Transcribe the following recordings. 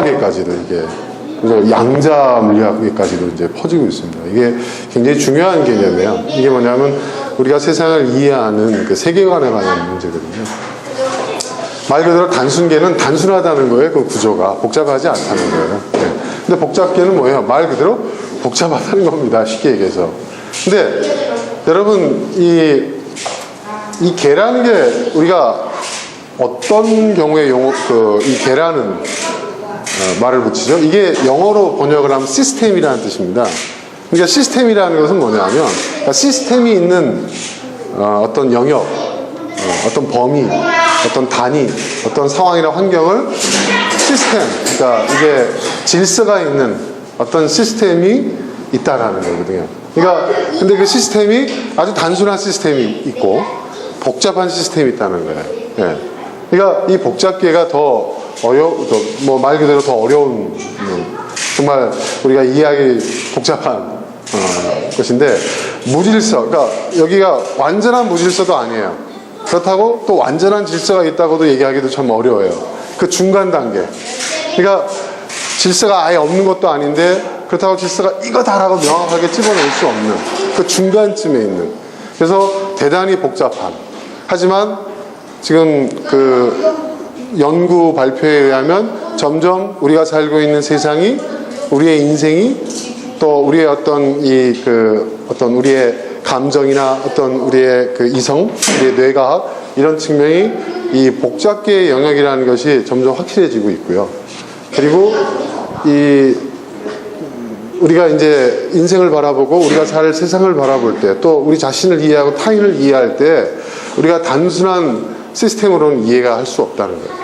물리학에까지도 이게, 그래서 양자 물리학에까지도 이제 퍼지고 있습니다. 이게 굉장히 중요한 개념이에요. 이게 뭐냐면 우리가 세상을 이해하는 그 세계관에 관한 문제거든요. 말 그대로 단순계는 단순하다는 거예요. 그 구조가 복잡하지 않다는 거예요. 네. 근데 복잡계는 뭐예요? 말 그대로 복잡하다는 겁니다. 쉽게 얘기해서. 근데 여러분 이 개라는 게 우리가 어떤 경우에 이 개라는 말을 붙이죠? 이게 영어로 번역을 하면 시스템이라는 뜻입니다. 그러니까 시스템이라는 것은 뭐냐면 그러니까 시스템이 있는 어떤 영역, 어떤 범위, 어떤 단위, 어떤 상황이나 환경을 시스템, 그러니까 이게 질서가 있는 어떤 시스템이 있다라는 거거든요. 그러니까 근데 그 시스템이 아주 단순한 시스템이 있고 복잡한 시스템이 있다는 거예요. 예. 그러니까 이 복잡계가 뭐 말 그대로 더 어려운, 정말 우리가 이해하기 복잡한 것인데, 무질서, 그러니까 여기가 완전한 무질서도 아니에요. 그렇다고 또 완전한 질서가 있다고도 얘기하기도 참 어려워요. 그 중간 단계. 그러니까 질서가 아예 없는 것도 아닌데 그렇다고 질서가 이거다라고 명확하게 집어넣을 수 없는 그 중간쯤에 있는, 그래서 대단히 복잡한, 하지만 지금 그 연구 발표에 의하면 점점 우리가 살고 있는 세상이, 우리의 인생이, 또 우리의 어떤 어떤 우리의 감정이나 어떤 우리의 그 이성, 우리의 뇌과학, 이런 측면이 이 복잡계의 영역이라는 것이 점점 확실해지고 있고요. 그리고 우리가 이제 인생을 바라보고 우리가 살 세상을 바라볼 때, 또 우리 자신을 이해하고 타인을 이해할 때 우리가 단순한 시스템으로는 이해가 할 수 없다는 거예요.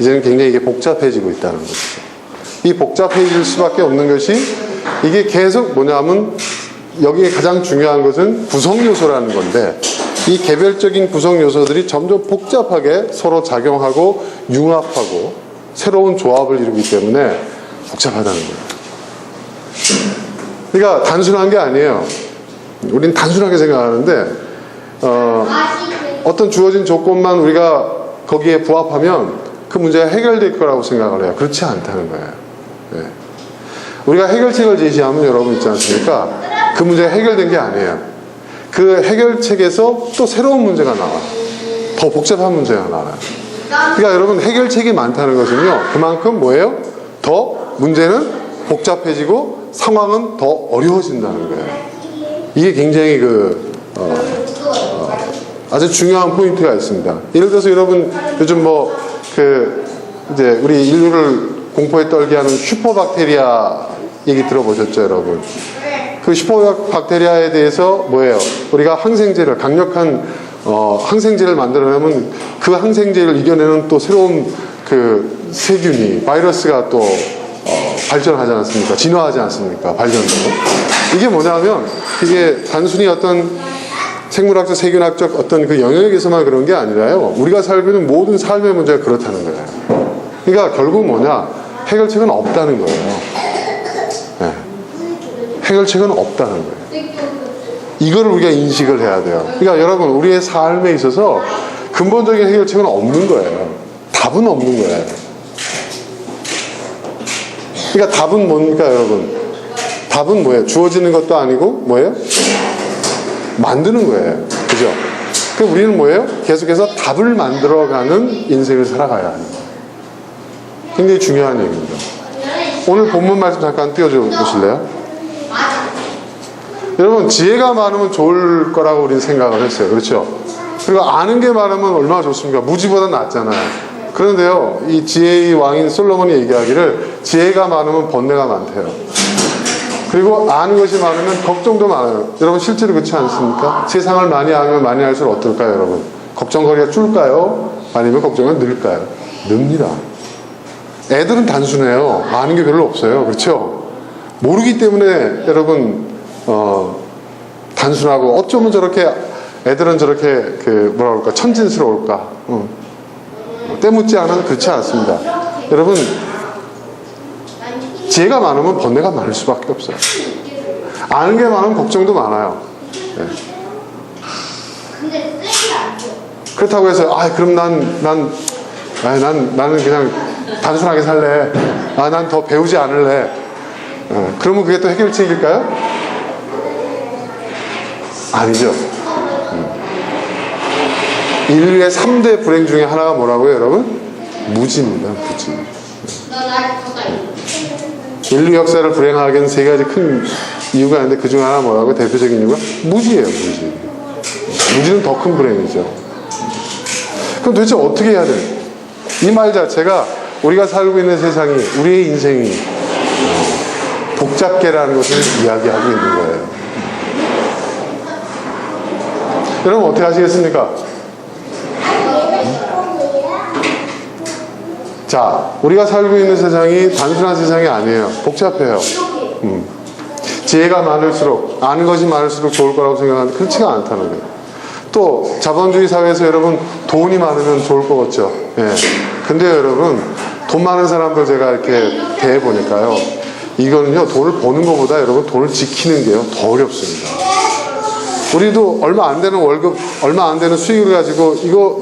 이제는 굉장히 이게 복잡해지고 있다는 거죠. 이 복잡해질 수밖에 없는 것이, 이게 계속 뭐냐면 여기에 가장 중요한 것은 구성 요소라는 건데, 이 개별적인 구성 요소들이 점점 복잡하게 서로 작용하고 융합하고 새로운 조합을 이루기 때문에 복잡하다는 거예요. 그러니까 단순한 게 아니에요. 우리는 단순하게 생각하는데 어떤 주어진 조건만 우리가 거기에 부합하면 그 문제가 해결될 거라고 생각을 해요. 그렇지 않다는 거예요. 네. 우리가 해결책을 제시하면 여러분 있지 않습니까? 그 문제가 해결된 게 아니에요. 그 해결책에서 또 새로운 문제가 나와. 더 복잡한 문제가 나와요. 그러니까 여러분, 해결책이 많다는 것은요, 그만큼 뭐예요? 더 문제는 복잡해지고 상황은 더 어려워진다는 거예요. 이게 굉장히 아주 중요한 포인트가 있습니다. 예를 들어서 여러분 요즘 이제 우리 인류를 공포에 떨게 하는 슈퍼박테리아 얘기 들어보셨죠, 여러분? 그 슈퍼박테리아에 대해서 뭐예요? 우리가 항생제를, 강력한 항생제를 만들어내면 그 항생제를 이겨내는 또 새로운 그 세균이, 바이러스가 또 발전하지 않습니까? 진화하지 않습니까? 발전되고. 이게 뭐냐면, 이게 단순히 어떤 생물학적, 세균학적 어떤 그 영역에서만 그런 게 아니라요, 우리가 살고 있는 모든 삶의 문제가 그렇다는 거예요. 그러니까 결국 뭐냐? 해결책은 없다는 거예요. 네. 해결책은 없다는 거예요. 이거를 우리가 인식을 해야 돼요. 그러니까 여러분, 우리의 삶에 있어서 근본적인 해결책은 없는 거예요. 답은 없는 거예요. 그러니까 답은 뭡니까, 여러분? 답은 뭐예요? 주어지는 것도 아니고 뭐예요? 만드는 거예요. 그죠? 그럼 우리는 뭐예요? 계속해서 답을 만들어가는 인생을 살아가야 하는 거예요. 굉장히 중요한 얘기입니다. 오늘 본문 말씀 잠깐 띄워줘 보실래요? 여러분, 지혜가 많으면 좋을 거라고 우리는 생각을 했어요. 그렇죠? 그리고 아는 게 많으면 얼마나 좋습니까? 무지보다 낫잖아요. 그런데요, 이 지혜의 왕인 솔로몬이 얘기하기를 지혜가 많으면 번뇌가 많대요. 그리고 아는 것이 많으면 걱정도 많아요. 여러분, 실제로 그렇지 않습니까? 세상을 많이 알면 많이 알수록 어떨까요, 여러분? 걱정거리가 줄까요? 아니면 걱정은 늘까요? 늡니다. 애들은 단순해요. 아는 게 별로 없어요. 그렇죠? 모르기 때문에 여러분 단순하고, 어쩌면 저렇게 애들은 저렇게 뭐라 그럴까, 천진스러울까? 때묻지 않아도 그렇지 않습니다. 여러분, 지혜가 많으면 번뇌가 많을 수밖에 없어요. 아는 게 많으면 걱정도 많아요. 네. 그렇다고 해서 그럼 난 나는 그냥 단순하게 살래. 난 더 배우지 않을래. 그러면 그게 또 해결책일까요? 아니죠. 인류의 3대 불행 중에 하나가 뭐라고요, 여러분? 무지입니다, 무지. 인류 역사를 불행하게 하는 세 가지 큰 이유가 있는데 그 중 하나 뭐라고? 대표적인 이유가 무지예요, 무지. 무지는 더 큰 불행이죠. 그럼 도대체 어떻게 해야 돼요? 이 말 자체가 우리가 살고 있는 세상이, 우리의 인생이 복잡계라는 것을 이야기하고 있는 거예요. 여러분 어떻게 하시겠습니까? 자, 우리가 살고 있는 세상이 단순한 세상이 아니에요. 복잡해요. 지혜가 많을수록, 아는 것이 많을수록 좋을 거라고 생각하는데 그렇지가 않다는 거예요. 또 자본주의 사회에서 여러분 돈이 많으면 좋을 것 같죠. 예. 근데 여러분 돈 많은 사람들 제가 이렇게 대해보니까요, 이거는요 돈을 버는 것보다 여러분 돈을 지키는 게요 더 어렵습니다. 우리도 얼마 안 되는 월급, 얼마 안 되는 수익을 가지고 이거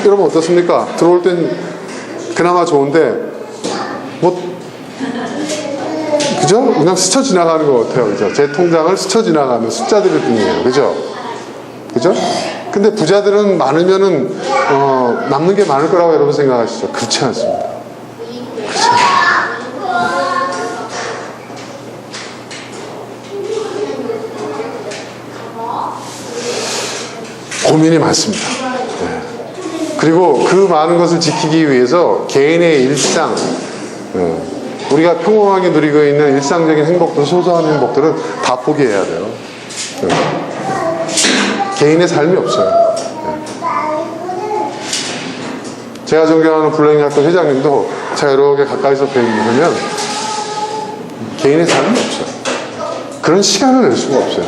여러분 어떻습니까? 들어올 땐 그나마 좋은데 뭐 그죠? 그냥 스쳐 지나가는 것 같아요. 그죠? 제 통장을 스쳐 지나가는 숫자들일 뿐이에요. 그죠? 그죠? 근데 부자들은 많으면은 남는 게 많을 거라고 여러분 생각하시죠? 그렇지 않습니다. 그렇지 않습니다. 고민이 많습니다. 네. 그리고 그 많은 것을 지키기 위해서 개인의 일상, 우리가 평범하게 누리고 있는 일상적인 행복들, 소소한 행복들은 다 포기해야 돼요. 개인의 삶이 없어요. 제가 존경하는 블레잉학교 회장님도 제가 여러 개 가까이서 뵈면 개인의 삶이 없어요. 그런 시간을 낼 수가 없어요.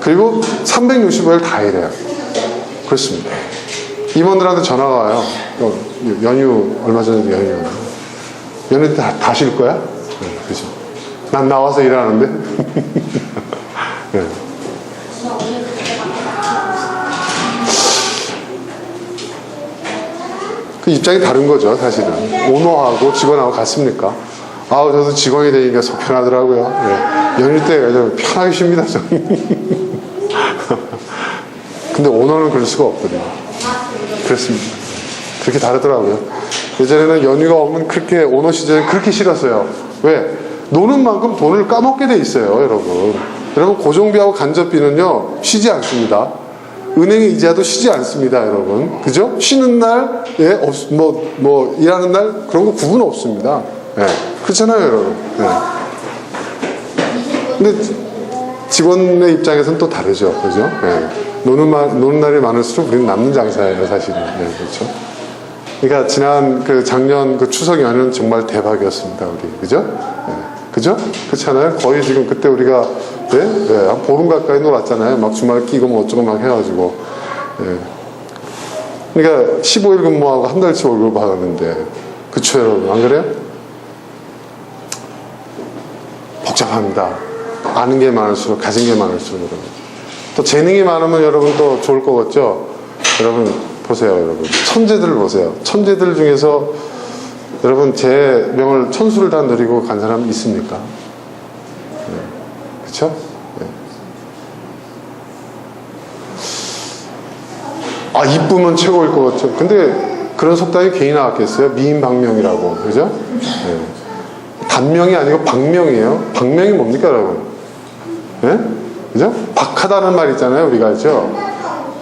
그리고 365일 다 일해요. 그렇습니다. 임원들한테 전화가 와요. 연휴 얼마 전에 연휴 다 쉴 거야? 네, 그죠. 난 나와서 일하는데. 네. 그 입장이 다른 거죠, 사실은. 오너하고 직원하고 같습니까? 저도 직원이 되니까 속 편하더라고요. 네. 연휴 때 좀 편하게 쉽니다, 저는. 근데 오너는 그럴 수가 없거든요. 그렇습니다. 그렇게 다르더라고요. 예전에는 연휴가 오면 그렇게, 오너 시절에 그렇게 싫었어요. 왜? 노는 만큼 돈을 까먹게 돼 있어요, 여러분. 여러분, 고정비하고 간접비는요, 쉬지 않습니다. 은행의 이자도 쉬지 않습니다, 여러분. 그죠? 쉬는 날, 예, 일하는 날, 그런 거 구분 없습니다. 예. 그렇잖아요, 여러분. 예. 근데 직원의 입장에서는 또 다르죠. 그죠? 예. 노는 날이 많을수록 우리는 남는 장사예요, 사실은. 예, 그렇죠? 그러니까 지난 작년 추석 연휴는 정말 대박이었습니다, 우리. 그죠? 예. 그죠? 그렇잖아요? 거의 지금 그때 우리가, 한 보름 가까이 놀았잖아요. 막 주말 끼고 뭐 어쩌고 막 해가지고. 예. 그러니까 15일 근무하고 한 달치 월급을 받았는데. 그쵸, 여러분? 안 그래요? 복잡합니다. 아는 게 많을수록, 가진 게 많을수록, 여러분. 또 재능이 많으면 여러분 또 좋을 것 같죠? 여러분, 보세요, 여러분. 천재들을 보세요. 천재들 중에서 여러분, 제 명을 천수를 다 누리고 간 사람 있습니까? 네. 그쵸? 네. 이쁘면 최고일 것 같죠? 근데 그런 속담이 괜히 나왔겠어요? 미인방명이라고. 그죠? 네. 단명이 아니고 박명이에요. 박명이 뭡니까, 여러분? 네? 그죠? 박하다는 말 있잖아요, 우리가. 그죠?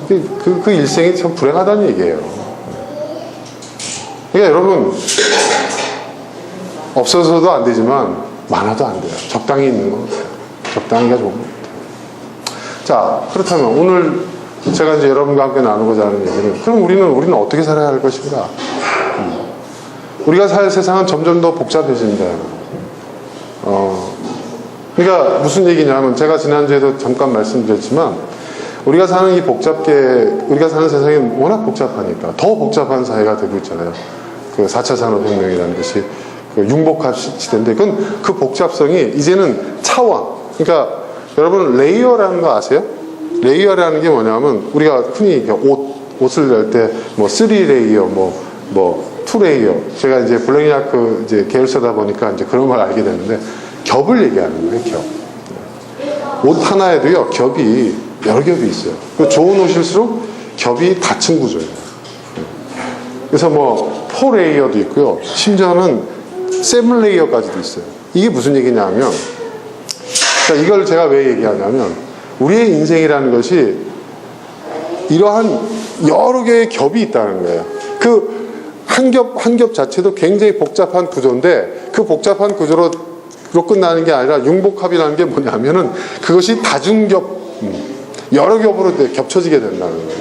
그 일생이 참 불행하다는 얘기예요. 그러니까 여러분, 없어서도 안 되지만 많아도 안 돼요. 적당히 있는 거 같아요. 적당히가 좋은 것 같아요. 자, 그렇다면 오늘 제가 이제 여러분과 함께 나누고자 하는 얘기는, 그럼 우리는 어떻게 살아야 할 것인가? 우리가 살 세상은 점점 더 복잡해집니다. 그러니까 무슨 얘기냐면, 제가 지난주에도 잠깐 말씀드렸지만, 우리가 사는 우리가 사는 세상이 워낙 복잡하니까 더 복잡한 사회가 되고 있잖아요. 4차 산업혁명이라는 것이 융복합 시대인데, 그 복잡성이 이제는 차원, 그러니까 여러분 레이어라는 거 아세요? 레이어라는 게 뭐냐면, 우리가 흔히 옷을 낼 때 3레이어, 2 투레이어. 제가 이제 블랙야크 이제 계열사다 보니까 이제 그런 걸 알게 되는데, 겹을 얘기하는 거예요, 겹. 옷 하나에도요, 겹이 여러 겹이 있어요. 그 좋은 옷일수록 겹이 닫힌 구조예요. 그래서 뭐, 4레이어도 있고요. 심지어는 7레이어까지도 있어요. 이게 무슨 얘기냐면, 자, 이걸 제가 왜 얘기하냐면, 우리의 인생이라는 것이 이러한 여러 개의 겹이 있다는 거예요. 그 한 겹 자체도 굉장히 복잡한 구조인데, 그 복잡한 구조로 끝나는 게 아니라 융복합이라는 게 뭐냐면은 그것이 다중겹, 여러 겹으로 겹쳐지게 된다는 거예요.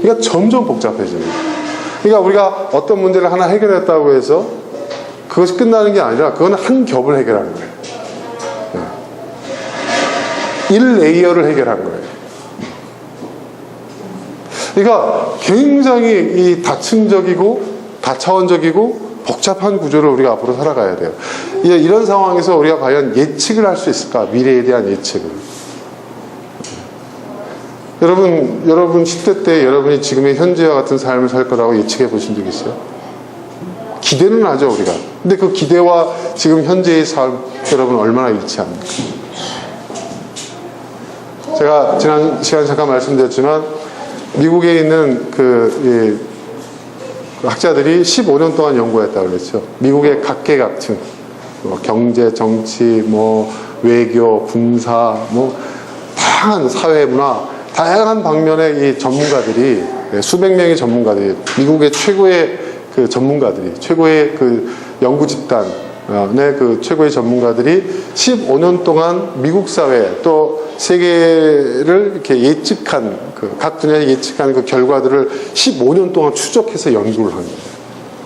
그러니까 점점 복잡해집니다. 그러니까 우리가 어떤 문제를 하나 해결했다고 해서 그것이 끝나는 게 아니라 그건 한 겹을 해결하는 거예요. 1레이어를 해결한 거예요. 그러니까 굉장히 이 다층적이고 다차원적이고 복잡한 구조를 우리가 앞으로 살아가야 돼요. 이런 상황에서 우리가 과연 예측을 할 수 있을까? 미래에 대한 예측을. 여러분 10대 때 여러분이 지금의 현재와 같은 삶을 살 거라고 예측해 보신 적 있어요? 기대는 하죠, 우리가. 근데 그 기대와 지금 현재의 삶, 여러분 얼마나 일치합니까? 제가 지난 시간에 잠깐 말씀드렸지만, 미국에 있는 학자들이 15년 동안 연구했다고 그랬죠. 미국의 각계각층, 뭐 경제, 정치, 뭐 외교, 군사, 뭐 다양한 사회, 문화, 다양한 방면의 이 전문가들이, 수백 명의 전문가들이, 미국의 최고의 그 전문가들이, 최고의 그 연구 집단의 그 최고의 전문가들이 15년 동안 미국 사회 또 세계를 이렇게 예측한 각 분야에 예측한 그 결과들을 15년 동안 추적해서 연구를 한 거예요.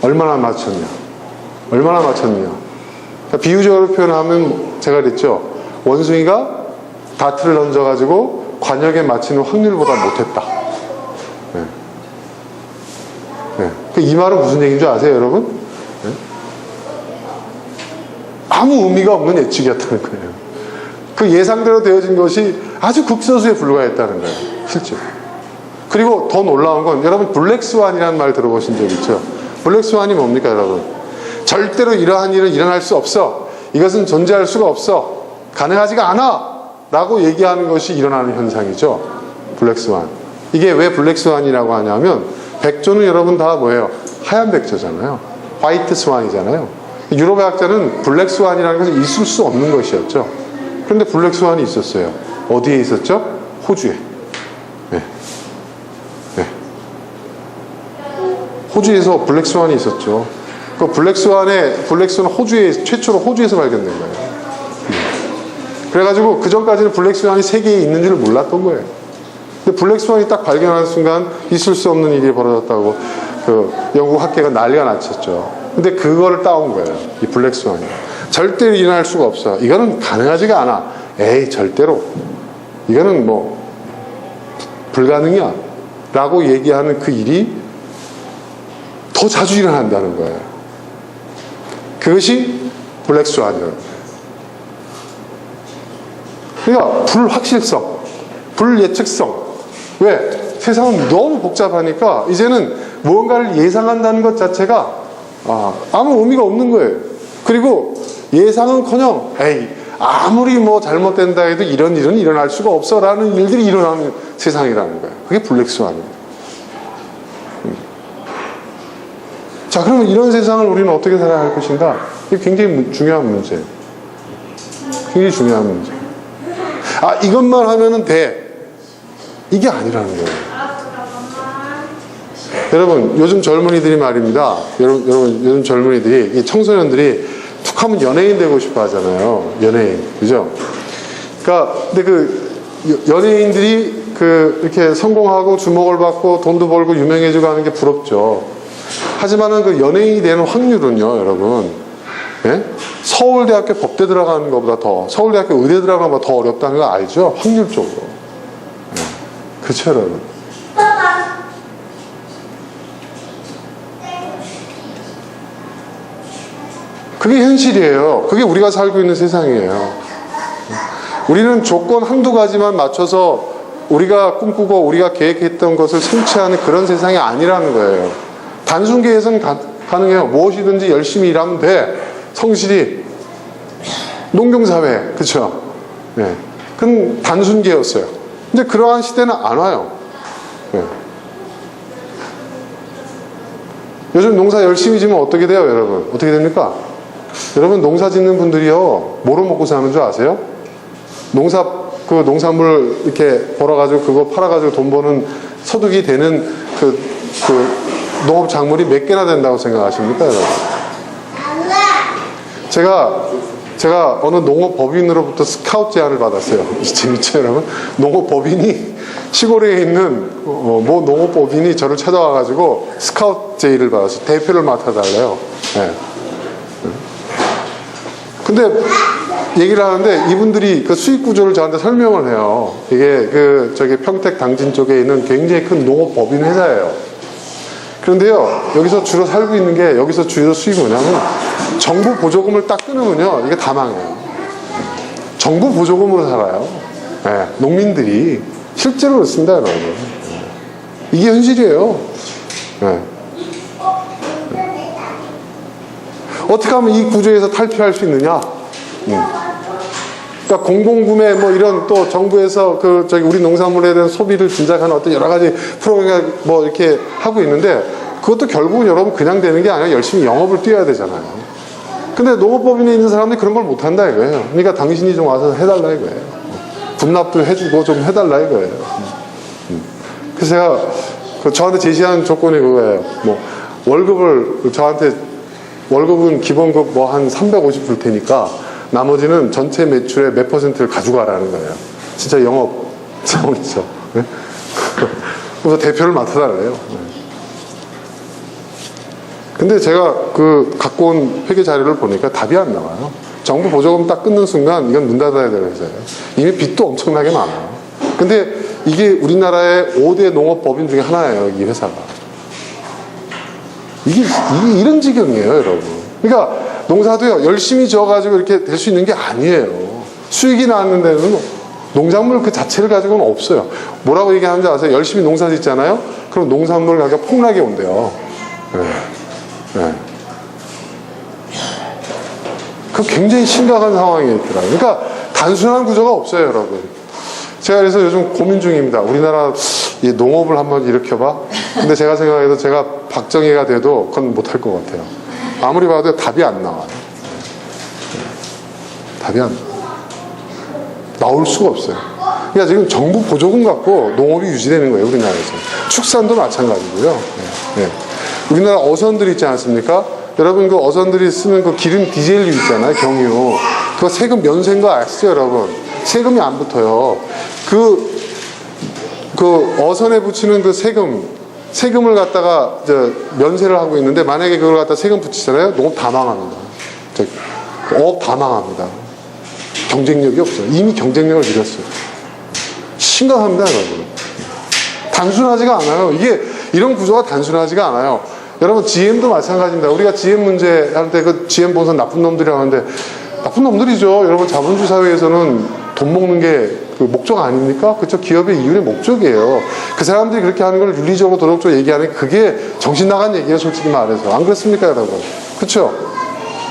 얼마나 맞췄냐? 얼마나 맞췄냐? 그러니까 비유적으로 표현하면 제가 그랬죠. 원숭이가 다트를 던져가지고 관역에 맞히는 확률보다 못했다. 네. 네. 이 말은 무슨 얘기인 줄 아세요, 여러분? 네? 아무 의미가 없는 예측이었다는 거예요. 그 예상대로 되어진 것이 아주 극소수에 불과했다는 거예요, 실제. 그리고 더 놀라운 건, 여러분 블랙스완이라는 말 들어보신 적 있죠? 블랙스완이 뭡니까, 여러분? 절대로 이러한 일은 일어날 수 없어. 이것은 존재할 수가 없어. 가능하지가 않아. 라고 얘기하는 것이 일어나는 현상이죠. 블랙스완. 이게 왜 블랙스완이라고 하냐면, 백조는 여러분 다 뭐예요? 하얀 백조잖아요. 화이트 스완이잖아요. 유럽의 학자는 블랙스완이라는 것은 있을 수 없는 것이었죠. 그런데 블랙스완이 있었어요. 어디에 있었죠? 호주에. 네. 네. 호주에서 블랙스완이 있었죠. 그 블랙스완은 최초로 호주에서 발견된 거예요. 그래가지고 그 전까지는 블랙스완이 세계에 있는 줄 몰랐던 거예요. 근데 블랙스완이 딱 발견하는 순간 있을 수 없는 일이 벌어졌다고 그 영국 학계가 난리가 났었죠. 근데 그거를 따온 거예요. 이 블랙스완이. 절대로 일어날 수가 없어. 이거는 가능하지가 않아. 에이, 절대로. 이거는 뭐 불가능이야. 라고 얘기하는 그 일이 더 자주 일어난다는 거예요. 그것이 블랙스완이라는 거예요. 그러니까 불확실성, 불예측성. 왜? 세상은 너무 복잡하니까 이제는 무언가를 예상한다는 것 자체가 아무 의미가 없는 거예요. 그리고 예상은커녕 에이, 아무리 뭐 잘못된다 해도 이런 일은 일어날 수가 없어 라는 일들이 일어나는 세상이라는 거예요. 그게 블랙스완이에요. 자, 그러면 이런 세상을 우리는 어떻게 살아야 할 것인가? 이게 굉장히 중요한 문제예요. 굉장히 중요한 문제. 이것만 하면은 돼. 이게 아니라는 거예요. 여러분, 요즘 젊은이들이 말입니다. 여러분, 요즘 젊은이들이, 이 청소년들이 툭 하면 연예인 되고 싶어 하잖아요. 연예인. 그죠? 그러니까, 근데 연예인들이 이렇게 성공하고 주목을 받고 돈도 벌고 유명해지고 하는 게 부럽죠. 하지만은 그 연예인이 되는 확률은요, 여러분. 예? 서울대학교 법대 들어가는 것보다 서울대학교 의대 들어가는 것보다 더 어렵다는 거 알죠? 확률적으로. 예. 그렇죠, 여러분? 그게 현실이에요. 그게 우리가 살고 있는 세상이에요. 우리는 조건 한두 가지만 맞춰서 우리가 꿈꾸고 우리가 계획했던 것을 성취하는 그런 세상이 아니라는 거예요. 단순 계획은 가능해요. 무엇이든지 열심히 일하면 돼. 성실히. 농경사회, 그쵸? 네. 그건 단순계였어요. 근데 그러한 시대는 안 와요. 네. 요즘 농사 열심히 지면 어떻게 돼요, 여러분? 어떻게 됩니까? 여러분, 농사 짓는 분들이요, 뭐로 먹고 사는 줄 아세요? 그 농산물 이렇게 벌어가지고 그거 팔아가지고 돈 버는 소득이 되는 그 농업 작물이 몇 개나 된다고 생각하십니까, 여러분? 제가 어느 농업법인으로부터 스카우트 제안을 받았어요. 재밌죠, 여러분? 농업법인이, 시골에 있는, 뭐 농업법인이 저를 찾아와가지고 스카우트 제의를 받았어요. 대표를 맡아달래요. 네. 근데 얘기를 하는데 이분들이 그 수익 구조를 저한테 설명을 해요. 이게 저기 평택 당진 쪽에 있는 굉장히 큰 농업법인 회사예요. 그런데요, 여기서 주로 살고 있는 게, 여기서 주로 수익이 뭐냐면, 정부 보조금을 딱 끊으면요, 이게 다 망해요. 정부 보조금으로 살아요. 네, 농민들이. 실제로 그렇습니다, 여러분. 이게 현실이에요. 네. 어떻게 하면 이 구조에서 탈피할 수 있느냐? 그러니까 공공구매 뭐 이런 또 정부에서 우리 농산물에 대한 소비를 진작하는 어떤 여러 가지 프로그램 뭐 이렇게 하고 있는데, 그것도 결국은 여러분 그냥 되는 게 아니라 열심히 영업을 뛰어야 되잖아요. 근데 농업법인에 있는 사람들이 그런 걸 못한다 이거예요. 그러니까 당신이 좀 와서 해달라 이거예요. 분납도 해주고 좀 해달라 이거예요. 그래서 제가 저한테 제시한 조건이 그거예요. 뭐 월급은 기본급 뭐 한 350 줄 테니까 나머지는 전체 매출의 몇 %를 가져가라는 거예요. 진짜 영업 차원이죠. 네? 그래서 대표를 맡아달래요. 근데 제가 갖고 온 회계 자료를 보니까 답이 안 나와요. 정부 보조금 딱 끊는 순간 이건 문 닫아야 되는 회사예요. 이미 빚도 엄청나게 많아요. 근데 이게 우리나라의 5대 농업법인 중에 하나예요, 이 회사가. 이게 이런 지경이에요, 여러분. 그러니까 농사도요, 열심히 지어가지고 이렇게 될 수 있는 게 아니에요. 수익이 나는 데는 농작물 그 자체를 가지고는 없어요. 뭐라고 얘기하는지 아세요? 열심히 농사 짓잖아요? 그럼 농산물 가격 폭락이 온대요. 네. 그 굉장히 심각한 상황이 있더라고요. 그러니까 단순한 구조가 없어요, 여러분. 제가 그래서 요즘 고민 중입니다. 우리나라 농업을 한번 일으켜봐. 근데 제가 생각해도 제가 박정희가 돼도 그건 못할 것 같아요. 아무리 봐도 답이 안 나와요. 답이 안 나올 수가 없어요. 그러니까 지금 정부 보조금 갖고 농업이 유지되는 거예요, 우리나라에서. 축산도 마찬가지고요. 네. 우리나라 어선들 있지 않습니까? 여러분 그 어선들이 쓰는 그 기름 디젤유 있잖아요, 경유. 그거 세금 면세인 거 아시죠, 여러분? 세금이 안 붙어요. 그 어선에 붙이는 그 세금을 갖다가 면세를 하고 있는데, 만약에 그걸 갖다 세금 붙이잖아요, 농업 다 망합니다. 업 다 망합니다. 경쟁력이 없어요. 이미 경쟁력을 잃었어요. 심각합니다, 여러분. 단순하지가 않아요. 이런 구조가 단순하지가 않아요. 여러분, GM도 마찬가지입니다. 우리가 GM 문제 할 때 그 GM 보선 나쁜 놈들이라고 하는데, 나쁜 놈들이죠. 여러분, 자본주의 사회에서는 돈 먹는 게 그 목적 아닙니까? 그렇죠? 기업의 이윤의 목적이에요. 그 사람들이 그렇게 하는 걸 윤리적으로 도덕적으로 얘기하는 게 그게 정신 나간 얘기예요, 솔직히 말해서. 안 그렇습니까, 여러분? 그렇죠?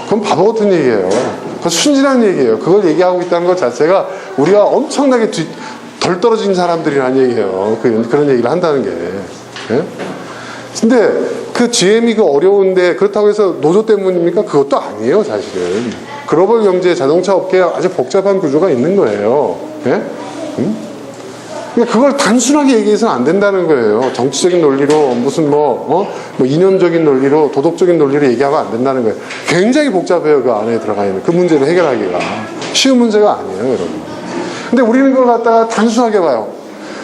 그건 바보 같은 얘기예요. 그건 순진한 얘기예요. 그걸 얘기하고 있다는 것 자체가 우리가 엄청나게 덜 떨어진 사람들이라는 얘기예요. 그런 얘기를 한다는 게. 네? 근데 그 GM이 어려운데 그렇다고 해서 노조 때문입니까? 그것도 아니에요, 사실은. 글로벌 경제 자동차 업계에 아주 복잡한 구조가 있는 거예요. 네? 그러니까 그걸 단순하게 얘기해서는 안 된다는 거예요. 정치적인 논리로 무슨 이념적인 논리로 도덕적인 논리로 얘기하면 안 된다는 거예요. 굉장히 복잡해요, 그 안에 들어가 있는 그 문제를 해결하기가. 쉬운 문제가 아니에요, 여러분. 근데 우리는 그걸 갖다가 단순하게 봐요.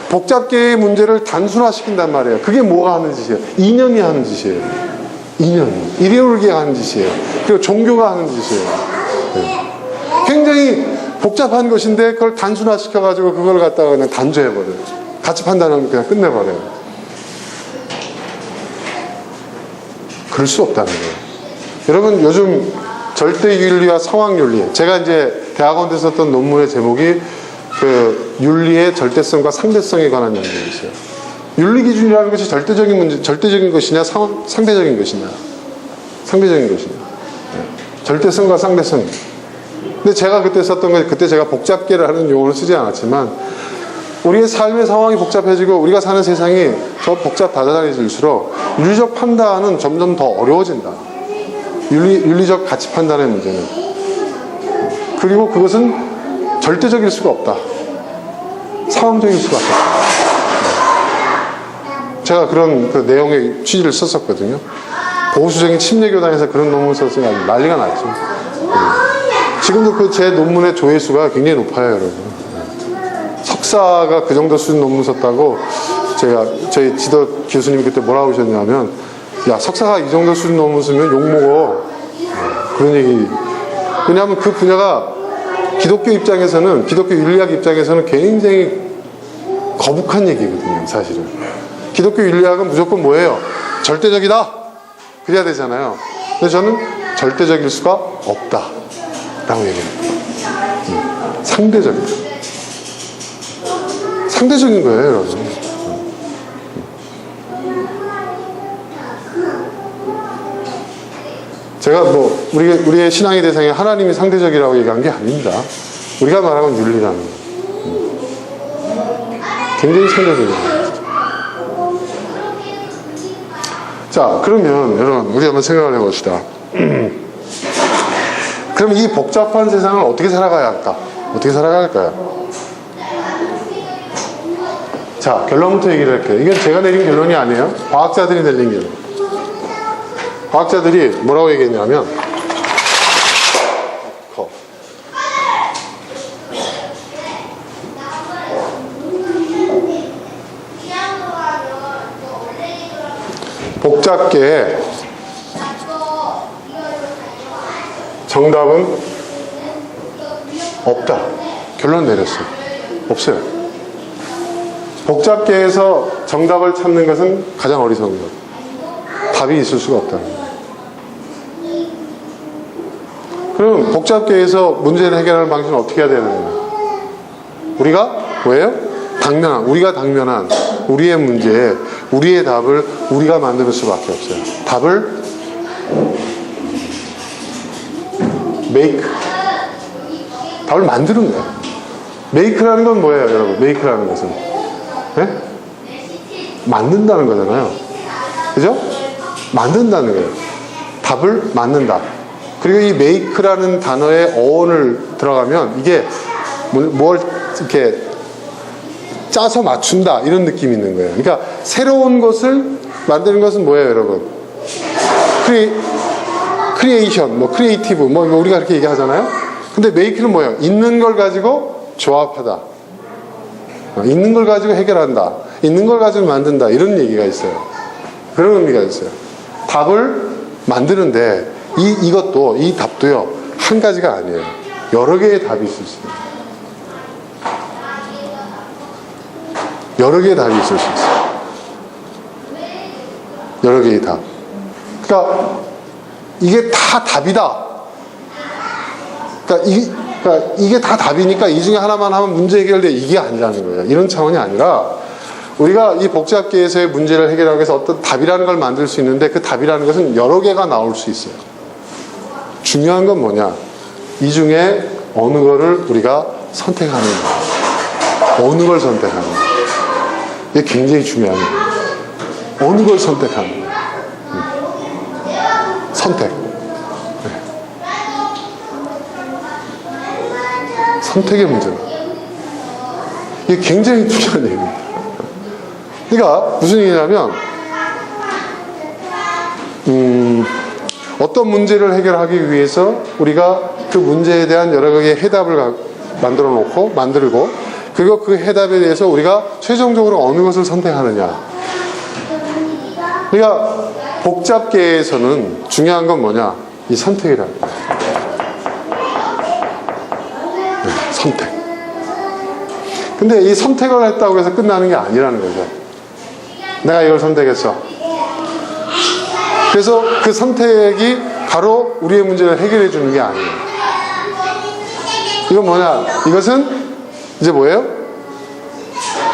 복잡계의 문제를 단순화시킨단 말이에요. 그게 뭐가 하는 짓이에요? 이념이 하는 짓이에요. 이념이. 이데올기가 하는 짓이에요. 그리고 종교가 하는 짓이에요. 네. 굉장히 복잡한 것인데 그걸 단순화시켜가지고 그걸 갖다가 그냥 단죄해버려요. 가치 판단하면 그냥 끝내버려요. 그럴 수 없다는 거예요. 여러분, 요즘 절대윤리와 상황윤리. 제가 이제 대학원 때 썼던 논문의 제목이 윤리의 절대성과 상대성에 관한 연구였어요. 윤리 기준이라는 것이 절대적인 것이냐, 상대적인 것이냐. 상대적인 것이냐. 절대성과 상대성. 근데 제가 그때 썼던 건, 그때 제가 복잡계를 하는 용어를 쓰지 않았지만, 우리의 삶의 상황이 복잡해지고 우리가 사는 세상이 더 복잡다단해질수록 윤리적 판단은 점점 더 어려워진다. 윤리적 가치 판단의 문제는. 그리고 그것은 절대적일 수가 없다. 상황적일 수가 없다. 제가 그런 그 내용의 취지를 썼었거든요. 보수적인 침례교단에서 그런 논문을 썼으면 난리가 났죠. 지금도 그 제 논문의 조회수가 굉장히 높아요, 여러분. 석사가 그 정도 수준 논문 썼다고 저희 지도 교수님이 그때 뭐라고 하셨냐면, 야, 석사가 이 정도 수준 논문 쓰면 욕먹어. 그런 얘기. 왜냐하면 그 분야가 기독교 입장에서는, 기독교 윤리학 입장에서는 굉장히 거북한 얘기거든요, 사실은. 기독교 윤리학은 무조건 뭐예요? 절대적이다. 그래야 되잖아요. 근데 저는 절대적일 수가 없다. 라고 얘기합니다. 상대적이다. 상대적인 거예요, 여러분. 제가 뭐 우리의 신앙의 대상에 하나님이 상대적이라고 얘기한 게 아닙니다. 우리가 말하는 윤리라는 거. 굉장히 상대적이에요. 자, 그러면 여러분, 우리 한번 생각을 해봅시다. 그럼 이 복잡한 세상을 어떻게 살아가야 할까? 어떻게 살아가야 할까요? 자, 결론부터 얘기를 할게요. 이건 제가 내린 결론이 아니에요. 과학자들이 내린 결론. 과학자들이 뭐라고 얘기했냐면, 복잡계에 정답은 없다. 결론 내렸어요. 없어요. 복잡계에서 정답을 찾는 것은 가장 어리석은 것. 답이 있을 수가 없다는 거예요. 그럼 복잡계에서 문제를 해결하는 방식은 어떻게 해야 되는 거예요? 우리가 뭐예요? 우리가 당면한 우리의 문제에 우리의 답을 우리가 만들 수밖에 없어요. 답을 답을 만드는 거예요. make라는 건 뭐예요, 여러분? make라는 것은 네? 만든다는 거잖아요. 그죠? 만든다는 거예요. 답을 만든다. 그리고 이 make라는 단어에 어원을 들어가면 이게 뭘 이렇게 짜서 맞춘다 이런 느낌이 있는 거예요. 그러니까 새로운 것을 만드는 것은 뭐예요, 여러분? 크리에이션, 뭐 크리에이티브, 뭐 우리가 그렇게 얘기하잖아요. 근데 make는 뭐예요? 있는 걸 가지고 조합하다. 있는 걸 가지고 해결한다. 있는 걸 가지고 만든다. 이런 얘기가 있어요. 그런 의미가 있어요. 답을 만드는데 이 답도요, 한 가지가 아니에요. 여러 개의 답이 있을 수 있어요. 여러 개의 답이 있을 수 있어요. 여러 개의 답. 그러니까 이게 다 답이다. 그러니까 이게 다 답이니까 이 중에 하나만 하면 문제 해결돼. 이게 아니라는 거예요. 이런 차원이 아니라 우리가 이 복잡계에서의 문제를 해결하기 위해서 어떤 답이라는 걸 만들 수 있는데 그 답이라는 것은 여러 개가 나올 수 있어요. 중요한 건 뭐냐? 이 중에 어느 거를 우리가 선택하는 거예요. 어느 걸 선택하는 거예요. 이게 굉장히 중요한 거예요. 어느 걸 선택하는 거예요. 선택. 네. 선택의 문제. 이게 굉장히 중요한 얘기입니다. 그러니까 무슨 얘기냐면 어떤 문제를 해결하기 위해서 우리가 그 문제에 대한 여러 가지의 해답을 만들고 그리고 그 해답에 대해서 우리가 최종적으로 어느 것을 선택하느냐. 그러니까 복잡계에서는 중요한 건 뭐냐? 이 선택이라는 거예요. 네, 선택. 근데 이 선택을 했다고 해서 끝나는 게 아니라는 거죠. 내가 이걸 선택했어. 그래서 그 선택이 바로 우리의 문제를 해결해 주는 게 아니에요. 이건 뭐냐? 이것은 이제 뭐예요?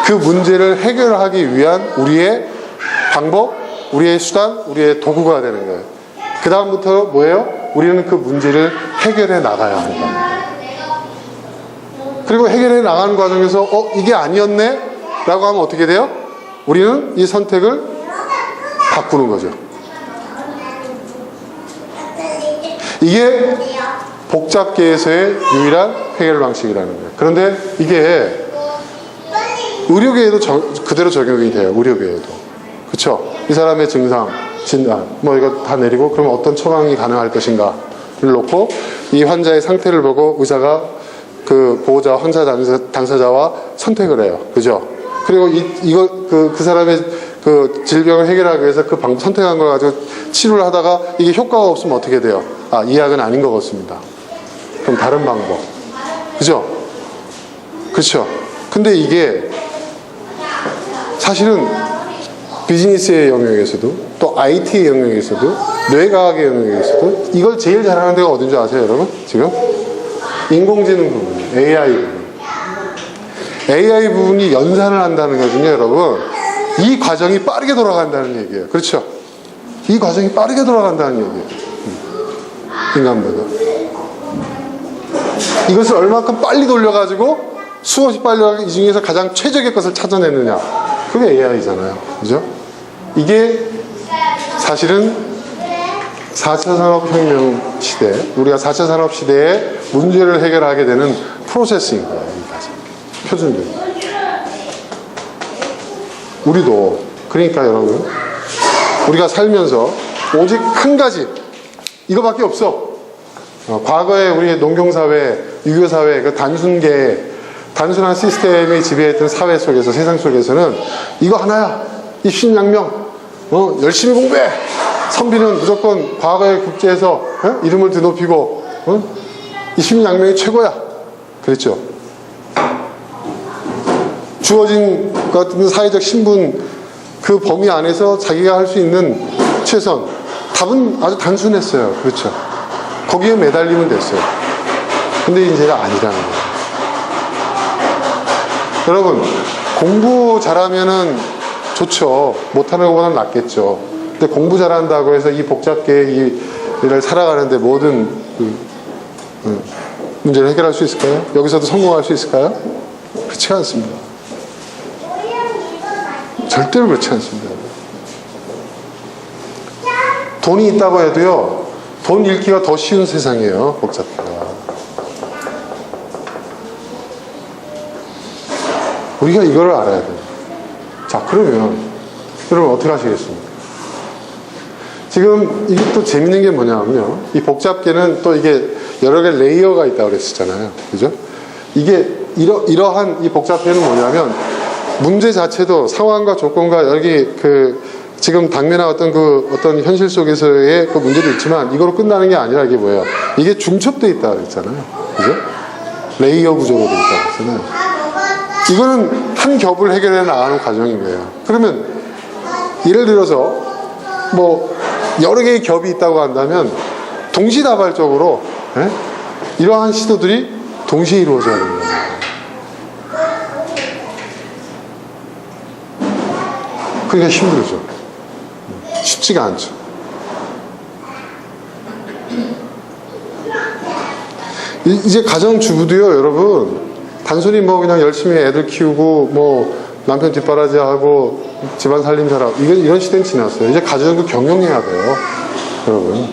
그 문제를 해결하기 위한 우리의 방법, 우리의 수단, 우리의 도구가 되는 거예요. 그 다음부터 뭐예요? 우리는 그 문제를 해결해 나가야 한다. 그리고 해결해 나가는 과정에서 이게 아니었네? 라고 하면 어떻게 돼요? 우리는 이 선택을 바꾸는 거죠. 이게 복잡계에서의 유일한 해결 방식이라는 거예요. 그런데 이게 의료계에도 그대로 적용이 돼요. 의료계에도. 그쵸? 이 사람의 증상, 진단, 뭐 이거 다 내리고 그러면 어떤 처방이 가능할 것인가를 놓고 이 환자의 상태를 보고 의사가 그 보호자, 환자 당사자와 선택을 해요. 그죠? 그리고 그 사람의 그 질병을 해결하기 위해서 그 방법 선택한 걸 가지고 치료를 하다가 이게 효과가 없으면 어떻게 돼요? 이 약은 아닌 것 같습니다. 그럼 다른 방법. 그죠? 그렇죠? 근데 이게 사실은 비즈니스의 영역에서도 또 IT의 영역에서도 뇌과학의 영역에서도 이걸 제일 잘하는 데가 어딘지 아세요, 여러분? 지금? 인공지능 부분, AI 부분. AI 부분이 연산을 한다는 거거든요, 여러분. 이 과정이 빠르게 돌아간다는 얘기예요. 그렇죠? 이 과정이 빠르게 돌아간다는 얘기예요. 인간보다. 이것을 얼마큼 빨리 돌려가지고 수없이 빨리 이 중에서 가장 최적의 것을 찾아내느냐. 그게 AI잖아요. 그죠? 이게 사실은 4차 산업혁명 시대, 우리가 4차 산업시대에 문제를 해결하게 되는 프로세스인 거예요. 이 과정. 표준들. 우리도, 그러니까 여러분, 우리가 살면서 오직 한 가지, 이거밖에 없어. 과거에 우리 농경사회, 유교사회, 그 단순한 시스템이 지배했던 사회 속에서, 세상 속에서는 이거 하나야. 입신양명. 열심히 공부해. 선비는 무조건 과거의 국제에서 이름을 드높이고 입신양명이 최고야. 그랬죠. 주어진 같은 사회적 신분 그 범위 안에서 자기가 할 수 있는 최선. 답은 아주 단순했어요. 그렇죠. 거기에 매달리면 됐어요. 근데 이제가 아니라는 거예요. 여러분, 공부 잘하면은 좋죠. 못하는 것보다는 낫겠죠. 근데 공부 잘한다고 해서 이 복잡계의 일을 살아가는데 모든 문제를 해결할 수 있을까요? 여기서도 성공할 수 있을까요? 그렇지 않습니다. 절대로 그렇지 않습니다. 돈이 있다고 해도요, 돈 잃기가 더 쉬운 세상이에요, 복잡계가. 우리가 이거를 알아야 돼요. 자, 그러면 여러분 어떻게 하시겠습니까? 지금 이게 또 재밌는 게 뭐냐면요, 이 복잡계는 또 이게 여러 개 레이어가 있다고 그랬었잖아요. 그죠? 이게 이러한 이 복잡계는 뭐냐면 문제 자체도 상황과 조건과 여기 지금 당면한 어떤 현실 속에서의 그 문제도 있지만 이거로 끝나는 게 아니라 이게 뭐예요? 이게 중첩돼 있다고 그랬잖아요. 그죠? 레이어 구조로 돼 있다고 그랬잖아요. 이거는 한 겹을 해결해 나가는 과정인 거예요. 그러면 예를 들어서 뭐 여러 개의 겹이 있다고 한다면 동시다발적으로 이러한 시도들이 동시에 이루어져야 됩니다. 그러니까 힘들죠. 쉽지가 않죠. 이제 가정주부도요, 여러분, 단순히 뭐 그냥 열심히 애들 키우고 뭐 남편 뒷바라지하고 집안 살림 잘하고 이런 시대는 지났어요. 이제 가정도 경영해야 돼요. 여러분,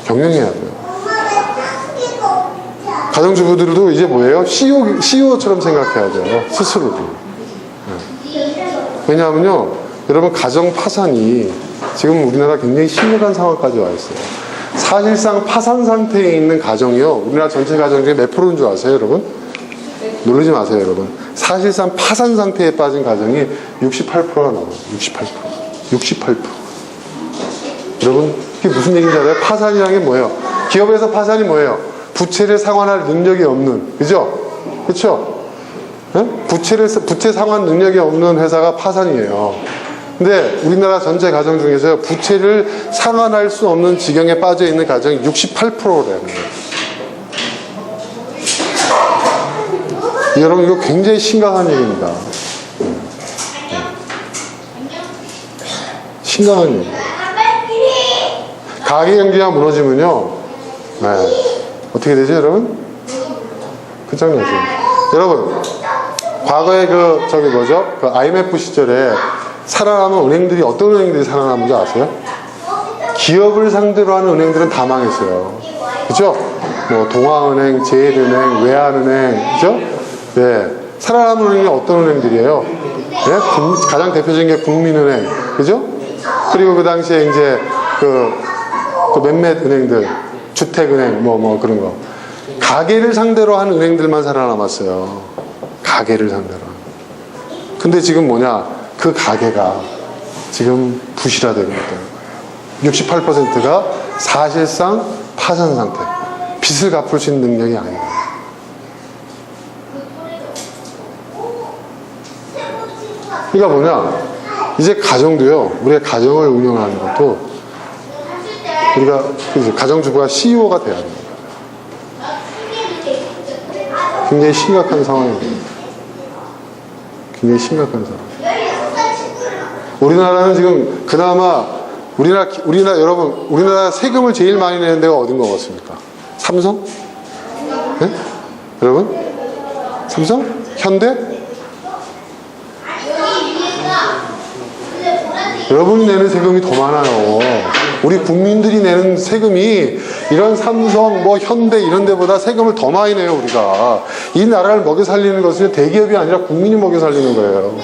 경영해야 돼요. 가정주부들도 이제 뭐예요? CEO처럼 생각해야 돼요. 스스로도. 왜냐하면요, 여러분, 가정 파산이 지금 우리나라 굉장히 심각한 상황까지 와 있어요. 사실상 파산 상태에 있는 가정이요, 우리나라 전체 가정 중에 몇 프로인 줄 아세요, 여러분? 놀라지 마세요, 여러분. 사실상 파산 상태에 빠진 가정이 68%가 나와요. 68%. 여러분, 이게 무슨 얘기인지 알아요? 파산이라는 게 뭐예요? 기업에서 파산이 뭐예요? 부채를 상환할 능력이 없는, 그죠? 그렇죠? 부채 상환 능력이 없는 회사가 파산이에요. 근데 우리나라 전체 가정 중에서 부채를 상환할 수 없는 지경에 빠져 있는 가정이 68%라는 거예요. 여러분, 이거 굉장히 심각한 얘기입니다. 심각한 얘기예요. 가계 경제가 무너지면요, 네. 어떻게 되죠, 여러분? 끝장나죠. 여러분, 과거에 그 IMF 시절에 살아남은 은행들이 어떤 은행들이 살아남은 줄 아세요? 기업을 상대로 하는 은행들은 다 망했어요. 그죠? 뭐, 동아은행, 제일은행, 외환은행, 그죠? 네. 살아남은 은행이 어떤 은행들이에요? 네? 가장 대표적인 게 국민은행, 그죠? 그리고 그 당시에 이제 그 몇몇 은행들, 주택은행, 뭐 그런 거. 가계를 상대로 하는 은행들만 살아남았어요. 가계를 상대로. 근데 지금 뭐냐? 그 가계가 지금 부실화되고 있다는 거예요. 68%가 사실상 파산 상태. 빚을 갚을 수 있는 능력이 아니다. 그러니까 뭐냐? 이제 가정도요, 우리의 가정을 운영하는 것도 우리가 가정주부가 CEO가 돼야 합니다. 굉장히 심각한 상황입니다. 굉장히 심각한 상황. 우리나라는 지금 그나마 우리나라 세금을 제일 많이 내는 데가 어딘 것 같습니까? 삼성? 네? 여러분? 삼성? 현대? 여러분이 내는 세금이 더 많아요. 우리 국민들이 내는 세금이 이런 삼성, 뭐 현대 이런 데보다 세금을 더 많이 내요, 우리가. 이 나라를 먹여 살리는 것은 대기업이 아니라 국민이 먹여 살리는 거예요.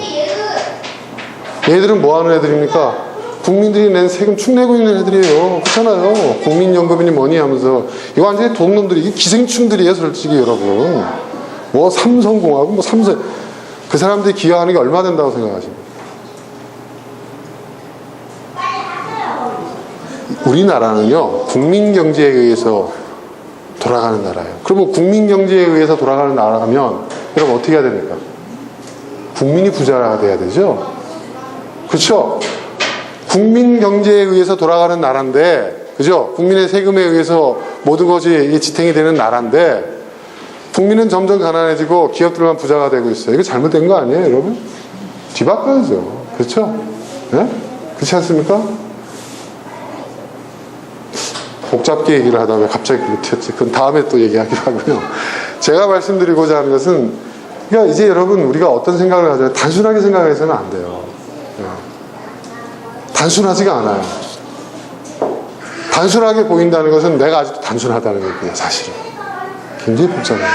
얘들은 뭐 하는 애들입니까? 국민들이 낸 세금 축내고 있는 애들이에요. 그렇잖아요. 국민연금이니 뭐니 하면서. 이거 완전히 돈놈들이, 이게 기생충들이에요, 솔직히 여러분. 뭐 삼성공화국, 뭐 삼성. 그 사람들이 기여하는 게 얼마 된다고 생각하십니까? 우리나라는요, 국민경제에 의해서 돌아가는 나라예요. 그러면 국민경제에 의해서 돌아가는 나라면, 여러분 어떻게 해야 됩니까? 국민이 부자가 돼야 되죠? 그렇죠? 국민경제에 의해서 돌아가는 나라인데, 그죠? 국민의 세금에 의해서 모든 것이 지탱이 되는 나라인데, 국민은 점점 가난해지고 기업들만 부자가 되고 있어요. 이거 잘못된 거 아니에요, 여러분? 뒤바꿔야죠. 그렇죠? 네? 그렇지 않습니까? 복잡게 얘기를 하다 왜 갑자기 그렇게 튀었지? 그건 다음에 또 얘기하기로 하고요. 제가 말씀드리고자 하는 것은, 그러니까 이제 여러분, 우리가 어떤 생각을 가져요? 단순하게 생각해서는 안 돼요. 네. 단순하지가 않아요. 단순하게 보인다는 것은 내가 아직도 단순하다는 얘기예요, 사실은. 굉장히 복잡해요.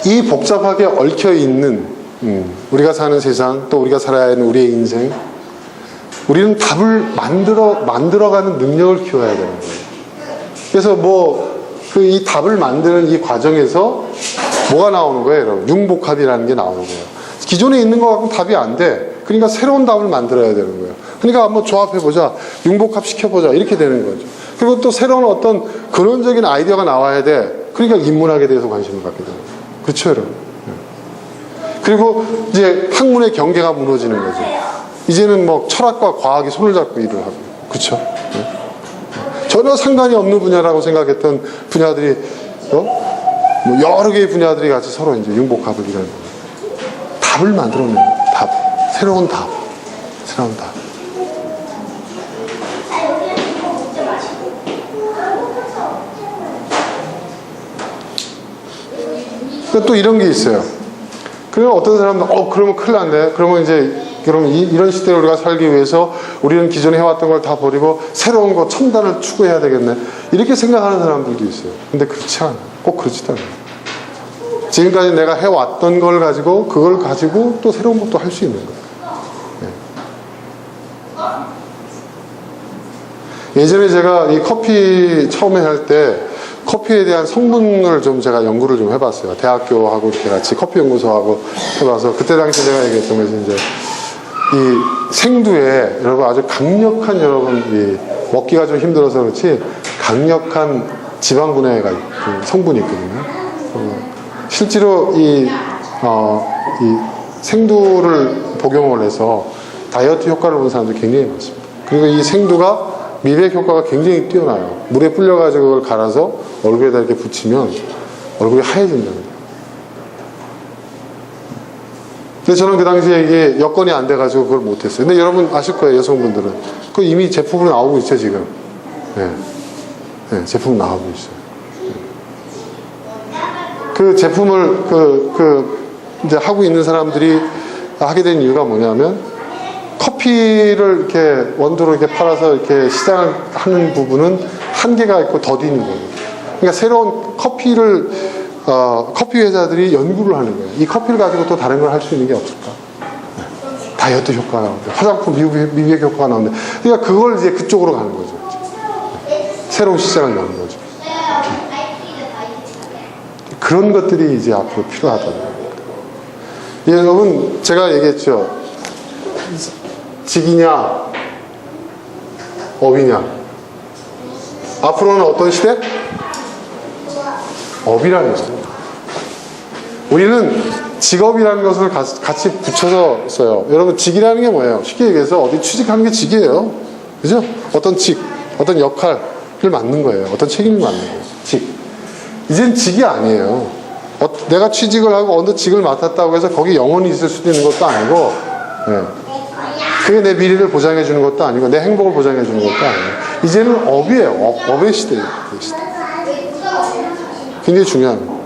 네. 이 복잡하게 얽혀있는, 우리가 사는 세상, 또 우리가 살아야 하는 우리의 인생, 우리는 답을 만들어가는 능력을 키워야 되는 거예요. 그래서 이 답을 만드는 이 과정에서 뭐가 나오는 거예요, 여러분? 융복합이라는 게 나오는 거예요. 기존에 있는 거 갖고 답이 안 돼. 그러니까 새로운 답을 만들어야 되는 거예요. 그러니까 한번 조합해보자. 융복합 시켜보자. 이렇게 되는 거죠. 그리고 또 새로운 어떤 근원적인 아이디어가 나와야 돼. 그러니까 인문학에 대해서 관심을 갖게 되는 거예요. 그렇죠, 여러분? 그리고 이제 학문의 경계가 무너지는 거죠. 이제는 뭐 철학과 과학이 손을 잡고 일을 하고, 그렇죠? 전혀 상관이 없는 분야라고 생각했던 분야들이 뭐 여러 개의 분야들이 같이 서로 이제 융복합을 이루는 거예요. 답을 만들어내는 답, 새로운 답. 그러니까 또 이런 게 있어요. 그러면 어떤 사람은 그러면 큰일 났네. 그러면 이런 시대에 우리가 살기 위해서 우리는 기존에 해왔던 걸 다 버리고 새로운 거 첨단을 추구해야 되겠네. 이렇게 생각하는 사람들도 있어요. 근데 그렇지 않아요. 꼭 그렇지도 않아요. 지금까지 내가 해왔던 걸 가지고 그걸 가지고 또 새로운 것도 할 수 있는 거예요. 네. 예전에 제가 이 커피 처음에 할 때 커피에 대한 성분을 좀 제가 연구를 좀 해봤어요. 대학교하고 이렇게 같이 커피 연구소하고 해봐서 그때 당시 제가 얘기했던 것이 이제 이 생두에 여러분 아주 강력한 여러분 먹기가 좀 힘들어서 그렇지 강력한 지방분해가 성분이 있거든요. 실제로 이 생두를 복용을 해서 다이어트 효과를 본 사람들이 굉장히 많습니다. 그리고 이 생두가 미백 효과가 굉장히 뛰어나요. 물에 불려가지고 그걸 갈아서 얼굴에다 이렇게 붙이면 얼굴이 하얘진답니다. 근데 저는 그 당시에 이게 여건이 안 돼가지고 그걸 못했어요. 근데 여러분 아실 거예요, 여성분들은. 그 이미 제품으로 나오고 있죠, 지금. 네. 네, 제품 나오고 있어요. 그 제품을, 이제 하고 있는 사람들이 하게 된 이유가 뭐냐면, 커피를 이렇게 원두로 이렇게 팔아서 이렇게 시장을 하는 부분은 한계가 있고 더디는 거예요. 그러니까 새로운 커피를, 커피 회사들이 연구를 하는 거예요. 이 커피를 가지고 또 다른 걸 할 수 있는 게 없을까? 네. 다이어트 효과가 나오는데, 화장품 미백 효과가 나오는데, 그러니까 그걸 이제 그쪽으로 가는 거죠. 네. 새로운 시장을 여는 거죠. 그런 것들이 이제 앞으로 필요하다는 거예요. 여러분, 제가 얘기했죠. 직이냐, 업이냐. 앞으로는 어떤 시대? 업이라는 거죠. 우리는 직업이라는 것을 같이 붙여서 써요. 여러분, 직이라는 게 뭐예요? 쉽게 얘기해서 어디 취직하는 게 직이에요. 그죠? 어떤 직, 어떤 역할을 맡는 거예요. 어떤 책임을 맡는 거예요. 직. 이젠 직이 아니에요. 내가 취직을 하고 어느 직을 맡았다고 해서 거기 영원히 있을 수도 있는 것도 아니고, 네. 그게 내 미래를 보장해 주는 것도 아니고, 내 행복을 보장해 주는 것도 아니에요. 이제는 업이에요. 업의 시대예요. 굉장히 중요한 거예요.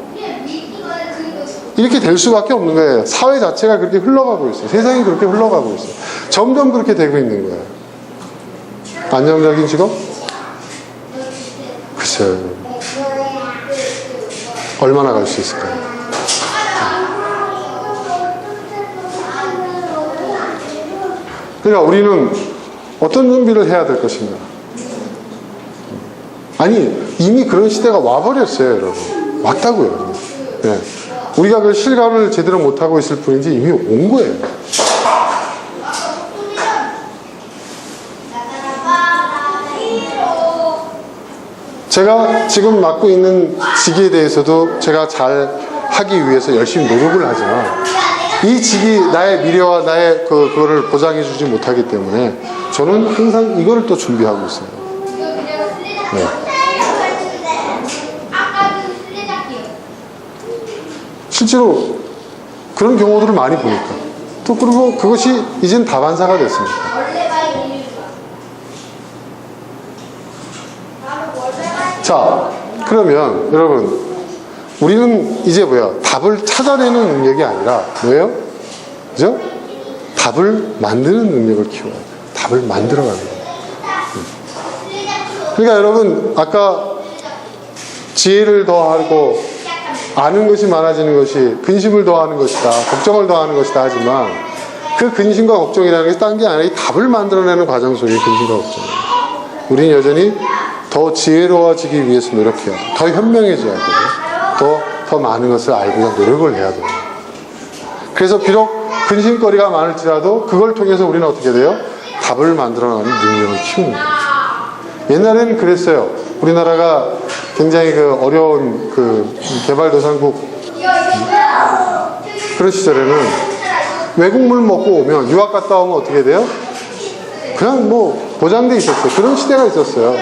이렇게 될 수밖에 없는 거예요. 사회 자체가 그렇게 흘러가고 있어요. 세상이 그렇게 흘러가고 있어요. 점점 그렇게 되고 있는 거예요. 안정적인 직업? 글쎄요. 얼마나 갈 수 있을까요? 그러니까 우리는 어떤 준비를 해야 될 것인가? 아니, 이미 그런 시대가 와버렸어요, 여러분. 왔다고요. 네. 우리가 그 실감을 제대로 못하고 있을 뿐이지 이미 온 거예요. 제가 지금 맡고 있는 직에 대해서도 제가 잘 하기 위해서 열심히 노력을 하지만 이 직이 나의 미래와 나의 그거를 보장해 주지 못하기 때문에 저는 항상 이거를 또 준비하고 있어요. 네. 실제로 그런 경우들을 많이 보니까 또 그리고 그것이 이젠 다반사가 됐습니다. 자, 그러면 여러분 우리는 이제 뭐야? 답을 찾아내는 능력이 아니라 뭐예요? 그죠? 답을 만드는 능력을 키워야 돼요. 답을 만들어가는 거예요. 그러니까 여러분 아까 지혜를 더하고 아는 것이 많아지는 것이 근심을 더하는 것이다, 걱정을 더하는 것이다 하지만 그 근심과 걱정이라는 것이 딴 게 아니라 이 답을 만들어내는 과정 속에 근심과 걱정이에요. 우리는 여전히 더 지혜로워지기 위해서 노력해야 돼요. 더 현명해져야 되고 더 많은 것을 알고자 노력을 해야 돼요. 그래서 비록 근심거리가 많을지라도 그걸 통해서 우리는 어떻게 돼요? 답을 만들어내는 능력을 키우는 거예요. 옛날에는 그랬어요. 우리나라가 굉장히 어려운 개발도상국 그런 시절에는 외국물 먹고 오면 유학 갔다 오면 어떻게 돼요? 그냥 뭐 보장돼 있었어요. 그런 시대가 있었어요.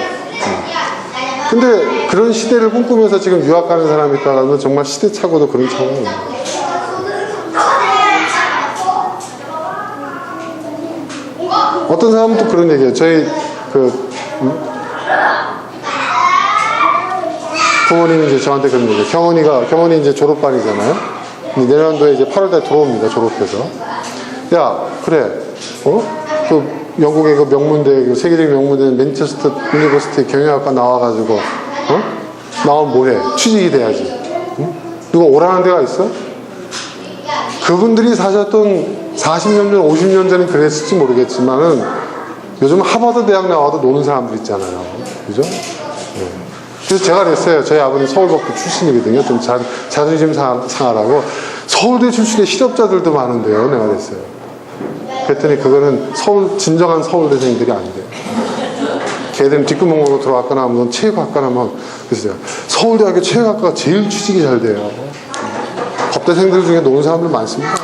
근데 그런 시대를 꿈꾸면서 지금 유학 가는 사람이 있다면 정말 시대착오도 그런 차원이 없는 거예요. 어떤 사람은 또 그런 얘기해요. 저희 부모님이 이제 저한테 그런 얘기해요. 경원이 이제 졸업반이잖아요. 내년도에 이제 8월달에 들어옵니다. 졸업해서. 야, 그래. 영국의 명문대, 세계적인 명문대 맨체스터 유니버시티 경영학과 나와가지고, 나오면 뭐해? 취직이 돼야지. 응? 누가 오라는 데가 있어? 그분들이 사셨던 40년 전, 50년 전에 그랬을지 모르겠지만은 요즘 하버드 대학 나와도 노는 사람들 있잖아요. 그죠? 네. 그래서 제가 그랬어요. 저희 아버님 서울법대 출신이거든요. 좀 자존심 상하라고. 서울대 출신의 실업자들도 많은데요. 내가 그랬어요. 그랬더니 그거는 진정한 서울대생들이 아닌데요. 걔들은 뒷구멍으로 들어왔거나 뭐 체육학과나 뭐 그래서 서울대학교 체육학과가 제일 취직이 잘 돼요. 법대생들 중에 노는 사람들 많습니다.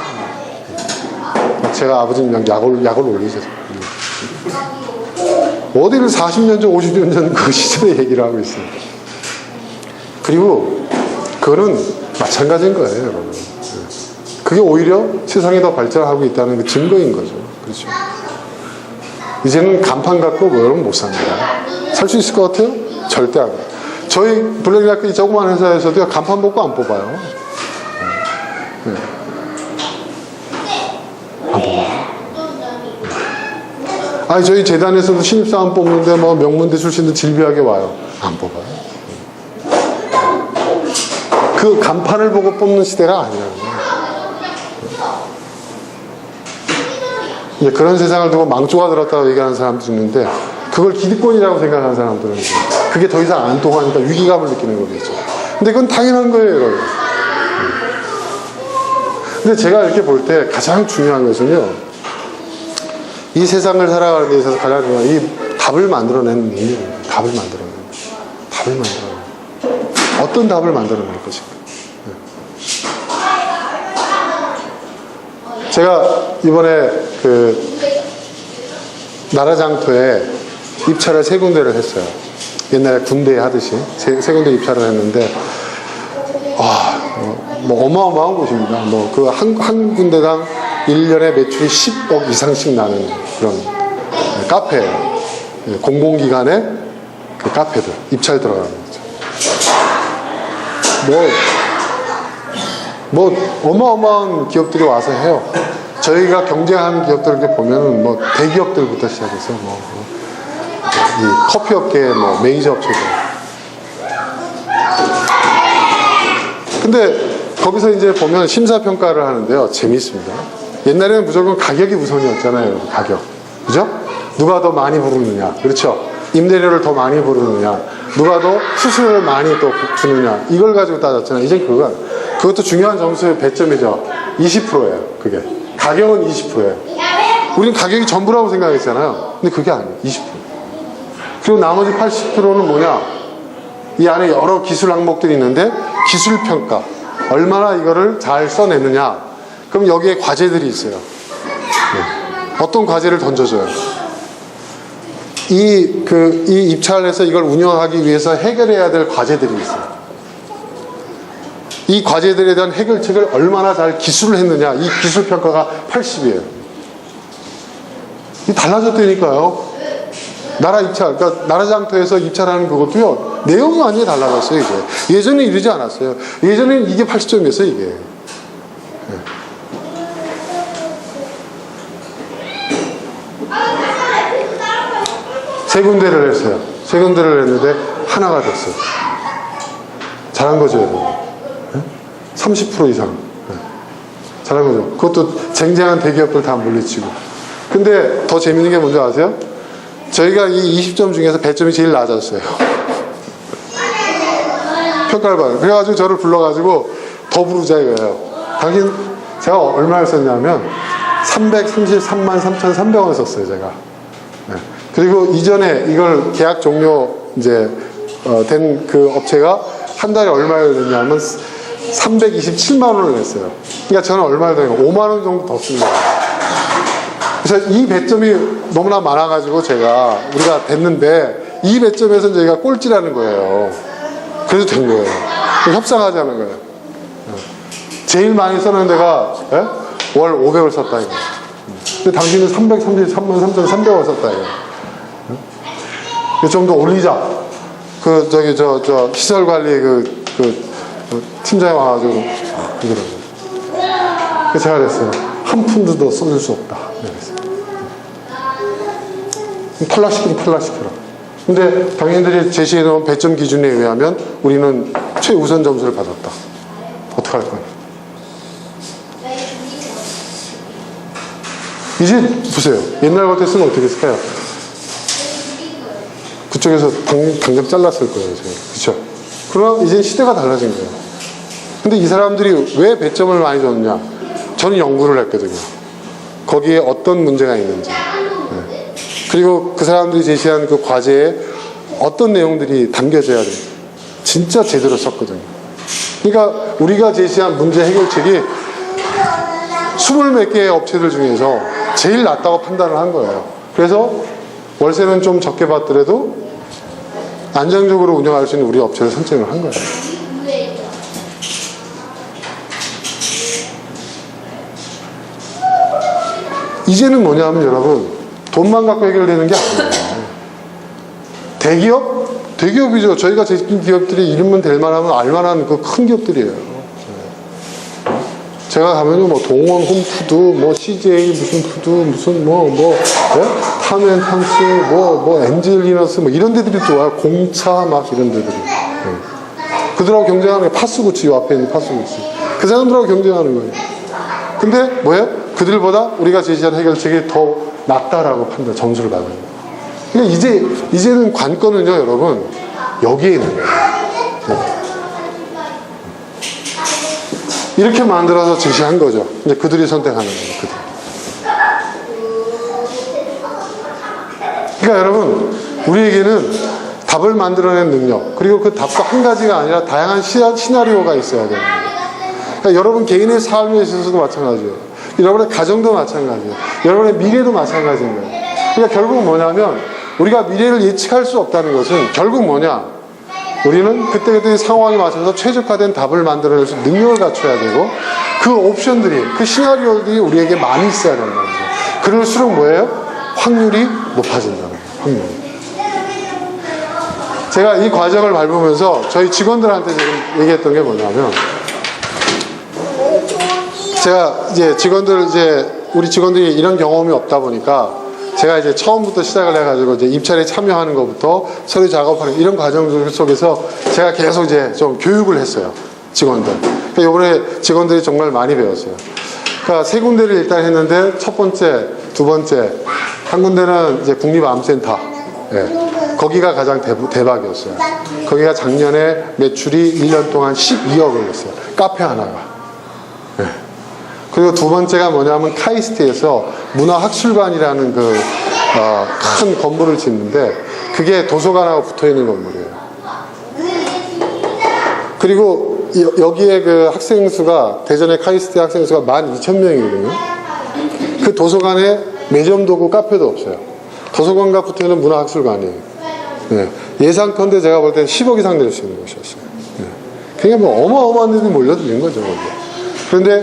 제가 아버지랑 약을 올리셨어요. 어디를 40년 전, 50년 전 그 시절의 얘기를 하고 있어요. 그리고 그거는 마찬가지인 거예요, 여러분. 그게 오히려 세상이 더 발전하고 있다는 그 증거인 거죠. 그렇죠. 이제는 간판 갖고 뭐 여러분 못 삽니다. 살 수 있을 것 같아요? 절대 안 돼요. 저희 블랙라크 이 조그만 회사에서도 간판 보고 안 뽑아요. 네. 안 뽑아요. 아니 저희 재단에서도 신입사원 뽑는데 뭐 명문대 출신도 질비하게 와요. 안 뽑아요. 그 간판을 보고 뽑는 시대가 아니라는 거예요. 이제 그런 세상을 두고 망조가 들었다고 얘기하는 사람도 있는데 그걸 기득권이라고 생각하는 사람들은 이제 그게 더 이상 안 통하니까 위기감을 느끼는 거겠죠. 근데 그건 당연한 거예요, 여러분. 근데 제가 이렇게 볼 때 가장 중요한 것은요, 이 세상을 살아가는 데 있어서 가장 중요한 이 답을 만들어내는 능력입니다. 답을 만들어내는 것. 답을 만들어내는 것. 어떤 답을 만들어낼 것인가. 네. 제가 이번에 그 나라장터에 입찰을 3군데를 했어요. 옛날에 군대에 하듯이 세 군데 입찰을 했는데 뭐 어마어마한 곳입니다. 뭐 그 한 군데당 1년에 매출이 10억 이상씩 나는 그런 카페예요. 공공기관의 그 카페들 입찰 들어가는 거죠. 뭐 어마어마한 기업들이 와서 해요. 저희가 경쟁하는 기업들 이렇게 보면은 뭐 대기업들부터 시작해서 이 커피 업계의 뭐 메이저 업체들. 근데 거기서 이제 보면 심사평가를 하는데요. 재미있습니다. 옛날에는 무조건 가격이 우선이었잖아요. 가격. 그죠? 누가 더 많이 부르느냐. 그렇죠? 임대료를 더 많이 부르느냐. 누가 더 수수료를 많이 또 주느냐. 이걸 가지고 따졌잖아요. 이제 그것도 중요한 점수의 배점이죠. 20%예요. 그게. 가격은 20%예요. 우리는 가격이 전부라고 생각했잖아요. 근데 그게 아니에요. 20%. 그리고 나머지 80%는 뭐냐? 이 안에 여러 기술 항목들이 있는데 기술평가. 얼마나 이거를 잘 써냈느냐. 그럼 여기에 과제들이 있어요. 네. 어떤 과제를 던져줘요? 이 입찰에서 이걸 운영하기 위해서 해결해야 될 과제들이 있어요. 이 과제들에 대한 해결책을 얼마나 잘 기술을 했느냐. 이 기술평가가 80이에요. 이 달라졌다니까요. 나라 입찰, 그러니까 나라장터에서 입찰하는 그것도요, 내용이 완전히 달라졌어요, 이제. 예전에 이러지 않았어요. 예전에는 이게 80점이었어요, 이게. 네. 세 군데를 했어요. 세 군데를 했는데 하나가 됐어요. 잘한 거죠, 여러분. 네? 30% 이상. 네. 잘한 거죠. 그것도 쟁쟁한 대기업들 다 물리치고. 근데 더 재밌는 게 뭔지 아세요? 저희가 이 20점 중에서 배점이 제일 낮았어요. 평가를 받아요. 그래가지고 저를 불러가지고 더 부르자 이거예요. 당신, 제가 얼마를 썼냐면 333만 3,300원을 썼어요, 제가. 네. 그리고 이전에 이걸 계약 종료 이제 된 그 업체가 한 달에 얼마를 냈냐면 327만 원을 냈어요. 그러니까 저는 얼마를 냈냐면 5만 원 정도 더 쓴 거예요. 그래서 이 배점이 너무나 많아가지고 우리가 됐는데 이 배점에서 저희가 꼴찌라는 거예요. 그래도 된 거예요. 협상하자는 거예요. 제일 많이 썼는 데가 월 500을 썼다 이거. 근데 당신은 333만 3,300원 썼다 이거. 좀 더 올리자. 저 시설관리 팀장이 와가지고 그러더라고요. 그래서 제가 그랬어요. 한 푼도 더 쏟을 수 없다. 그랬어요. 탈락시키면 탈락시켜라. 근데 당신들이 제시해놓은 배점 기준에 의하면 우리는 최우선 점수를 받았다. 어떡할 거냐. 이제 보세요. 옛날 같았으면 어떻게 했을까요? 그쪽에서 당장 잘랐을 거예요. 그렇죠? 그러나 이제 시대가 달라진 거예요. 근데 이 사람들이 왜 배점을 많이 줬느냐? 저는 연구를 했거든요. 거기에 어떤 문제가 있는지. 네. 그리고 그 사람들이 제시한 그 과제에 어떤 내용들이 담겨져야 돼. 진짜 제대로 썼거든요. 그러니까 우리가 제시한 문제 해결책이 20몇 개의 업체들 중에서 제일 낫다고 판단을 한 거예요. 그래서 월세는 좀 적게 받더라도 안정적으로 운영할 수 있는 우리 업체를 선정을 한 거예요. 이제는 뭐냐면 여러분, 돈만 갖고 해결되는 게 아니에요. 대기업이죠. 저희가 제낀 기업들이 이름만 될 만하면 알만한 그 큰 기업들이에요. 제가 가면요, 뭐 동원 홈푸드, 뭐 CJ 무슨 푸드, 무슨 탐앤탐스, 엔젤리너스, 뭐 이런 데들이 또 와요. 공차 막 이런 데들이. 그들하고 경쟁하는 게 파스구치, 요 앞에 있는 파스구치. 그 사람들하고 경쟁하는 거예요. 근데 뭐예요? 그들보다 우리가 제시한 해결책이 더 낫다라고 점수를 받는 거예요. 그러니까 이제는 관건은요, 여러분, 여기에 있는 거예요. 이렇게 만들어서 제시한 거죠. 이제 그들이 선택하는 거예요. 그러니까 여러분, 우리에게는 답을 만들어낸 능력, 그리고 그 답도 한 가지가 아니라 다양한 시나리오가 있어야 돼요. 그러니까 여러분 개인의 삶에 있어서도 마찬가지예요. 여러분의 가정도 마찬가지예요. 여러분의 미래도 마찬가지인 거예요. 그러니까 결국 뭐냐면, 우리가 미래를 예측할 수 없다는 것은 결국 뭐냐? 우리는 그때그때 상황에 맞춰서 최적화된 답을 만들어낼 수 있는 능력을 갖춰야 되고, 그 옵션들이, 그 시나리오들이 우리에게 많이 있어야 된다는 거예요. 그럴수록 뭐예요? 확률이 높아진다는 거예요. 확률이. 제가 이 과정을 밟으면서 저희 직원들한테 지금 얘기했던 게 뭐냐면, 제가 우리 직원들이 이런 경험이 없다 보니까 제가 이제 처음부터 시작을 해가지고 이제 입찰에 참여하는 것부터 서류 작업하는 이런 과정 속에서 제가 계속 이제 좀 교육을 했어요. 직원들. 그러니까 이번에 직원들이 정말 많이 배웠어요. 그러니까 세 군데를 일단 했는데, 첫 번째, 두 번째, 한 군데는 이제 국립암센터. 예. 거기가 가장 대박이었어요. 거기가 작년에 매출이 1년 동안 12억을 했어요. 카페 하나가. 예. 그리고 두 번째가 뭐냐면 카이스트에서 문화학술관이라는 큰 건물을 짓는데, 그게 도서관하고 붙어 있는 건물이에요. 그리고 여기에 그 학생 수가, 대전의 카이스트 학생 수가 12,000명이거든요. 그 도서관에 매점도고 카페도 없어요. 도서관과 붙어 있는 문화학술관이에요. 네. 예상컨대 제가 볼 때는 10억 이상 낼 수 있는 곳이었어요. 네. 그게 뭐 어마어마한 데들이 몰려들린 거죠. 그런데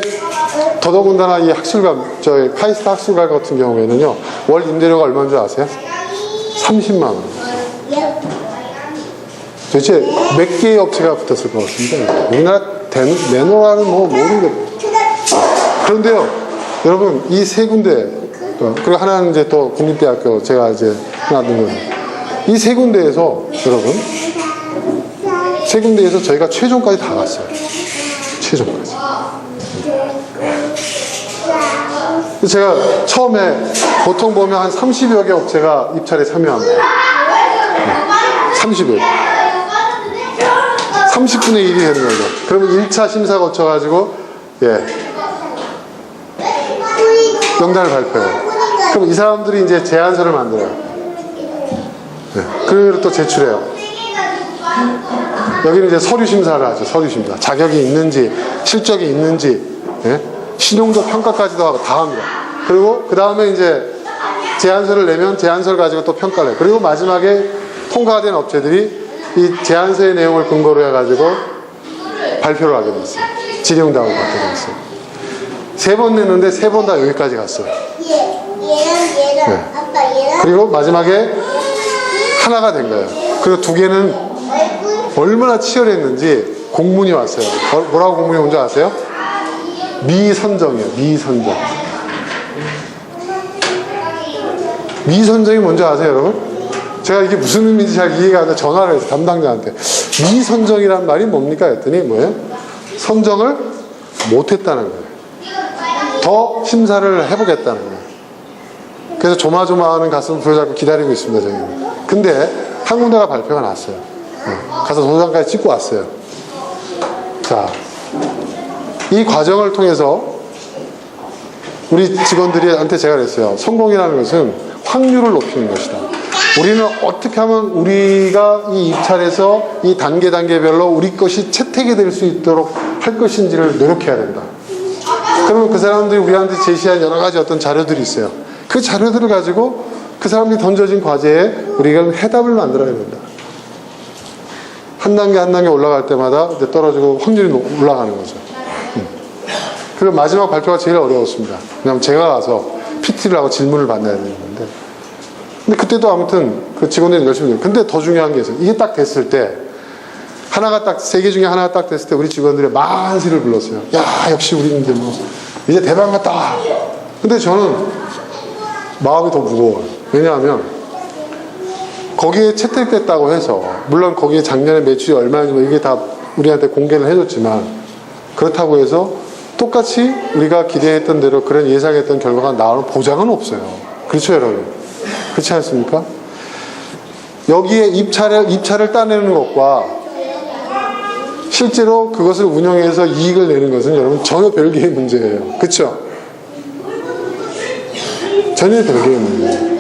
더더군다나 이 학술관, 저희 카이스트 학술관 같은 경우에는요, 월 임대료가 얼마인 줄 아세요? 30만 원. 도대체 몇 개의 업체가 붙었을 것 같습니다. 우리나라 내노라는 뭐 모르겠어요. 그런데요, 여러분, 이 세 군데, 그리고 하나는 이제 또 국립대학교, 제가 이제 하나 든 거예요. 이 세 군데에서, 여러분, 세 군데에서 저희가 최종까지 다 갔어요. 최종까지. 제가 처음에 보통 보면 한 30여 개 업체가 입찰에 참여합니다. 30여 개. 30분의 1이 되는 거죠. 그러면 1차 심사 거쳐가지고, 명단을 발표해요. 그럼 이 사람들이 이제 제안서를 만들어요. 그리고 또 제출해요. 여기는 이제 서류 심사를 하죠. 서류 심사. 자격이 있는지, 실적이 있는지, 신용도 평가까지도 하고 다 합니다. 그리고 그 다음에 이제 제안서를 내면 제안서를 가지고 또 평가를 해요. 그리고 마지막에 통과된 업체들이 이 제안서의 내용을 근거로 해가지고 발표를 하게 됐어요. 질의응답을 받게 됐어요. 3번 냈는데 3번 다 여기까지 갔어요. 그리고 마지막에 하나가 된 거예요. 그리고 2개는 얼마나 치열했는지 공문이 왔어요. 뭐라고 공문이 온 줄 아세요? 미선정이에요. 미선정. 미선정이 뭔지 아세요, 여러분? 제가 이게 무슨 의미인지 잘 이해가 안 돼. 전화를 해서 담당자한테 미선정이란 말이 뭡니까? 했더니 뭐예요? 선정을 못했다는 거예요. 더 심사를 해보겠다는 거예요. 그래서 조마조마하는 가슴을 부여잡고 기다리고 있습니다, 저희는. 근데 한 군데가 발표가 났어요. 가서 도장까지 찍고 왔어요. 자, 이 과정을 통해서 우리 직원들한테 제가 그랬어요. 성공이라는 것은 확률을 높이는 것이다. 우리는 어떻게 하면 우리가 이 입찰에서 이 단계별로 우리 것이 채택이 될 수 있도록 할 것인지를 노력해야 된다. 그러면 그 사람들이 우리한테 제시한 여러 가지 어떤 자료들이 있어요. 그 자료들을 가지고 그 사람들이 던져진 과제에 우리가 해답을 만들어야 된다. 한 단계 한 단계 올라갈 때마다 이제 떨어지고 확률이 올라가는 거죠. 그리고 마지막 발표가 제일 어려웠습니다. 왜냐하면 제가 가서 PT를 하고 질문을 받아야 되는 건데. 근데 그때도 아무튼 그 직원들이 열심히 해요. 근데 더 중요한 게 있어요. 이게 딱 됐을 때, 하나가 딱, 세 개 중에 하나가 딱 됐을 때 우리 직원들이 만세를 불렀어요. 야, 역시 우리는데 뭐, 이제 대박 났다. 근데 저는 마음이 더 무거워요. 왜냐하면, 거기에 채택됐다고 해서, 물론 거기에 작년에 매출이 얼마인지 뭐 이게 다 우리한테 공개를 해줬지만, 그렇다고 해서 똑같이 우리가 기대했던 대로 그런 예상했던 결과가 나오는 보장은 없어요. 그렇죠, 여러분? 그렇지 않습니까? 여기에 입찰을 따내는 것과 실제로 그것을 운영해서 이익을 내는 것은 여러분 전혀 별개의 문제예요. 그렇죠? 전혀 별개의 문제예요.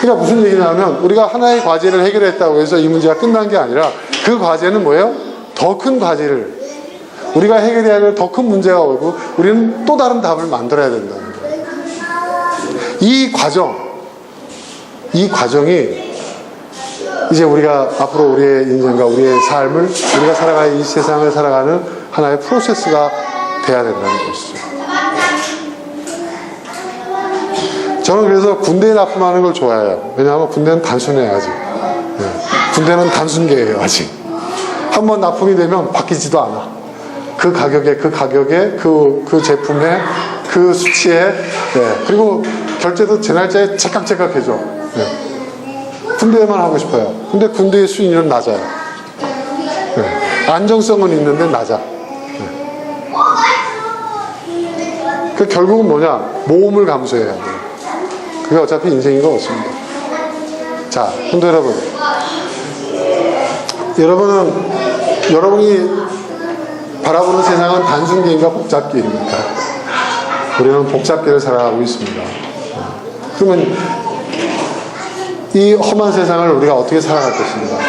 그러니까 무슨 얘기냐면 우리가 하나의 과제를 해결했다고 해서 이 문제가 끝난 게 아니라 그 과제는 뭐예요? 더 큰 과제를 우리가 해결해야 될 더 큰 문제가 오고 우리는 또 다른 답을 만들어야 된다는 거예요. 이 과정이 이제 우리가 앞으로 우리의 인생과 우리의 삶을 우리가 살아가는 이 세상을 살아가는 하나의 프로세스가 돼야 된다는 것이죠. 저는 그래서 군대에 납품하는 걸 좋아해요. 왜냐하면 군대는 단순해요, 아직. 네. 군대는 단순계예요, 아직. 한번 납품이 되면 바뀌지도 않아. 그 가격에, 그 제품에, 그 수치에, 네. 그리고 결제도 제 날짜에 제깍제깍 해줘. 네. 군대에만 하고 싶어요. 근데 군대의 수익률은 낮아요. 네. 안정성은 있는데 낮아. 네. 그 결국은 뭐냐? 모험을 감수해야 돼요. 그게 어차피 인생인 거 없습니다. 자, 근데 여러분이 바라보는 세상은 단순계인가 복잡계입니까? 우리는 복잡계를 살아가고 있습니다. 그러면 이 험한 세상을 우리가 어떻게 살아갈 것인가?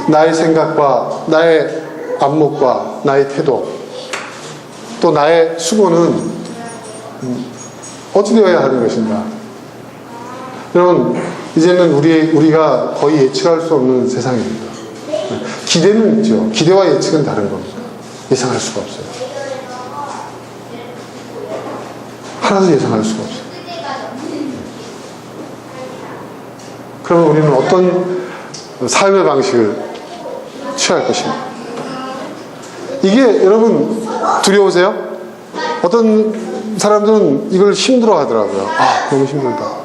나의 생각과 나의 안목과 나의 태도 또 나의 수고는 어찌 되어야 하는 것인가? 여러분, 이제는 우리가 거의 예측할 수 없는 세상입니다. 기대는 있죠. 기대와 예측은 다른 겁니다. 예상할 수가 없어요. 하나도 예상할 수가 없어요. 그러면 우리는 어떤 삶의 방식을 취할 것인가? 이게 여러분 두려우세요? 어떤 사람들은 이걸 힘들어 하더라고요. 아, 너무 힘들다.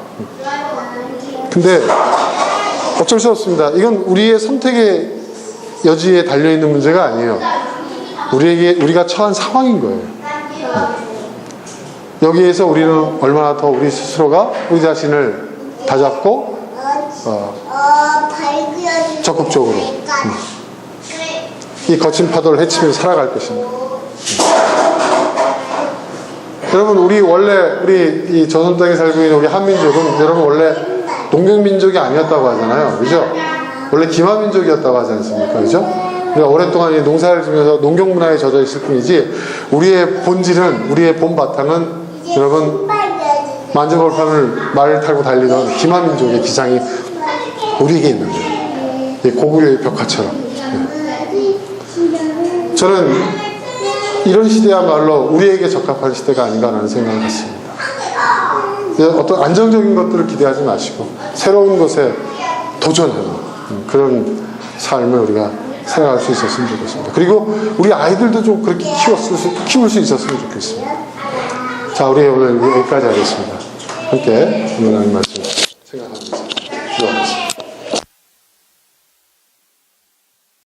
근데 어쩔 수 없습니다. 이건 우리의 선택의 여지에 달려있는 문제가 아니에요. 우리가 처한 상황인 거예요. 여기에서 우리는 얼마나 더 우리 스스로가 우리 자신을 다잡고 적극적으로 이 거친 파도를 헤치면서 살아갈 것입니다. 여러분, 우리 이 조선 땅에 살고 있는 우리 한민족은 여러분 원래 농경민족이 아니었다고 하잖아요. 그죠? 원래 기마민족이었다고 하지 않습니까? 그죠? 우리가 오랫동안 이 농사를 지면서 농경문화에 젖어 있을 뿐이지 우리의 본질은, 우리의 본바탕은 여러분 만주벌판을 말을 타고 달리던 기마민족의 기상이 우리에게 있는 거예요. 고구려의 벽화처럼. 저는 이런 시대야말로 우리에게 적합한 시대가 아닌가라는 생각을 했습니다. 어떤 안정적인 것들을 기대하지 마시고 새로운 것에 도전하는 그런 삶을 우리가 살아갈 수 있었으면 좋겠습니다. 그리고 우리 아이들도 좀 그렇게 키울 수 있었으면 좋겠습니다. 자, 우리 오늘 여기까지 하겠습니다. 함께 오늘 하는 말씀 생각하면서 기도하겠습니다.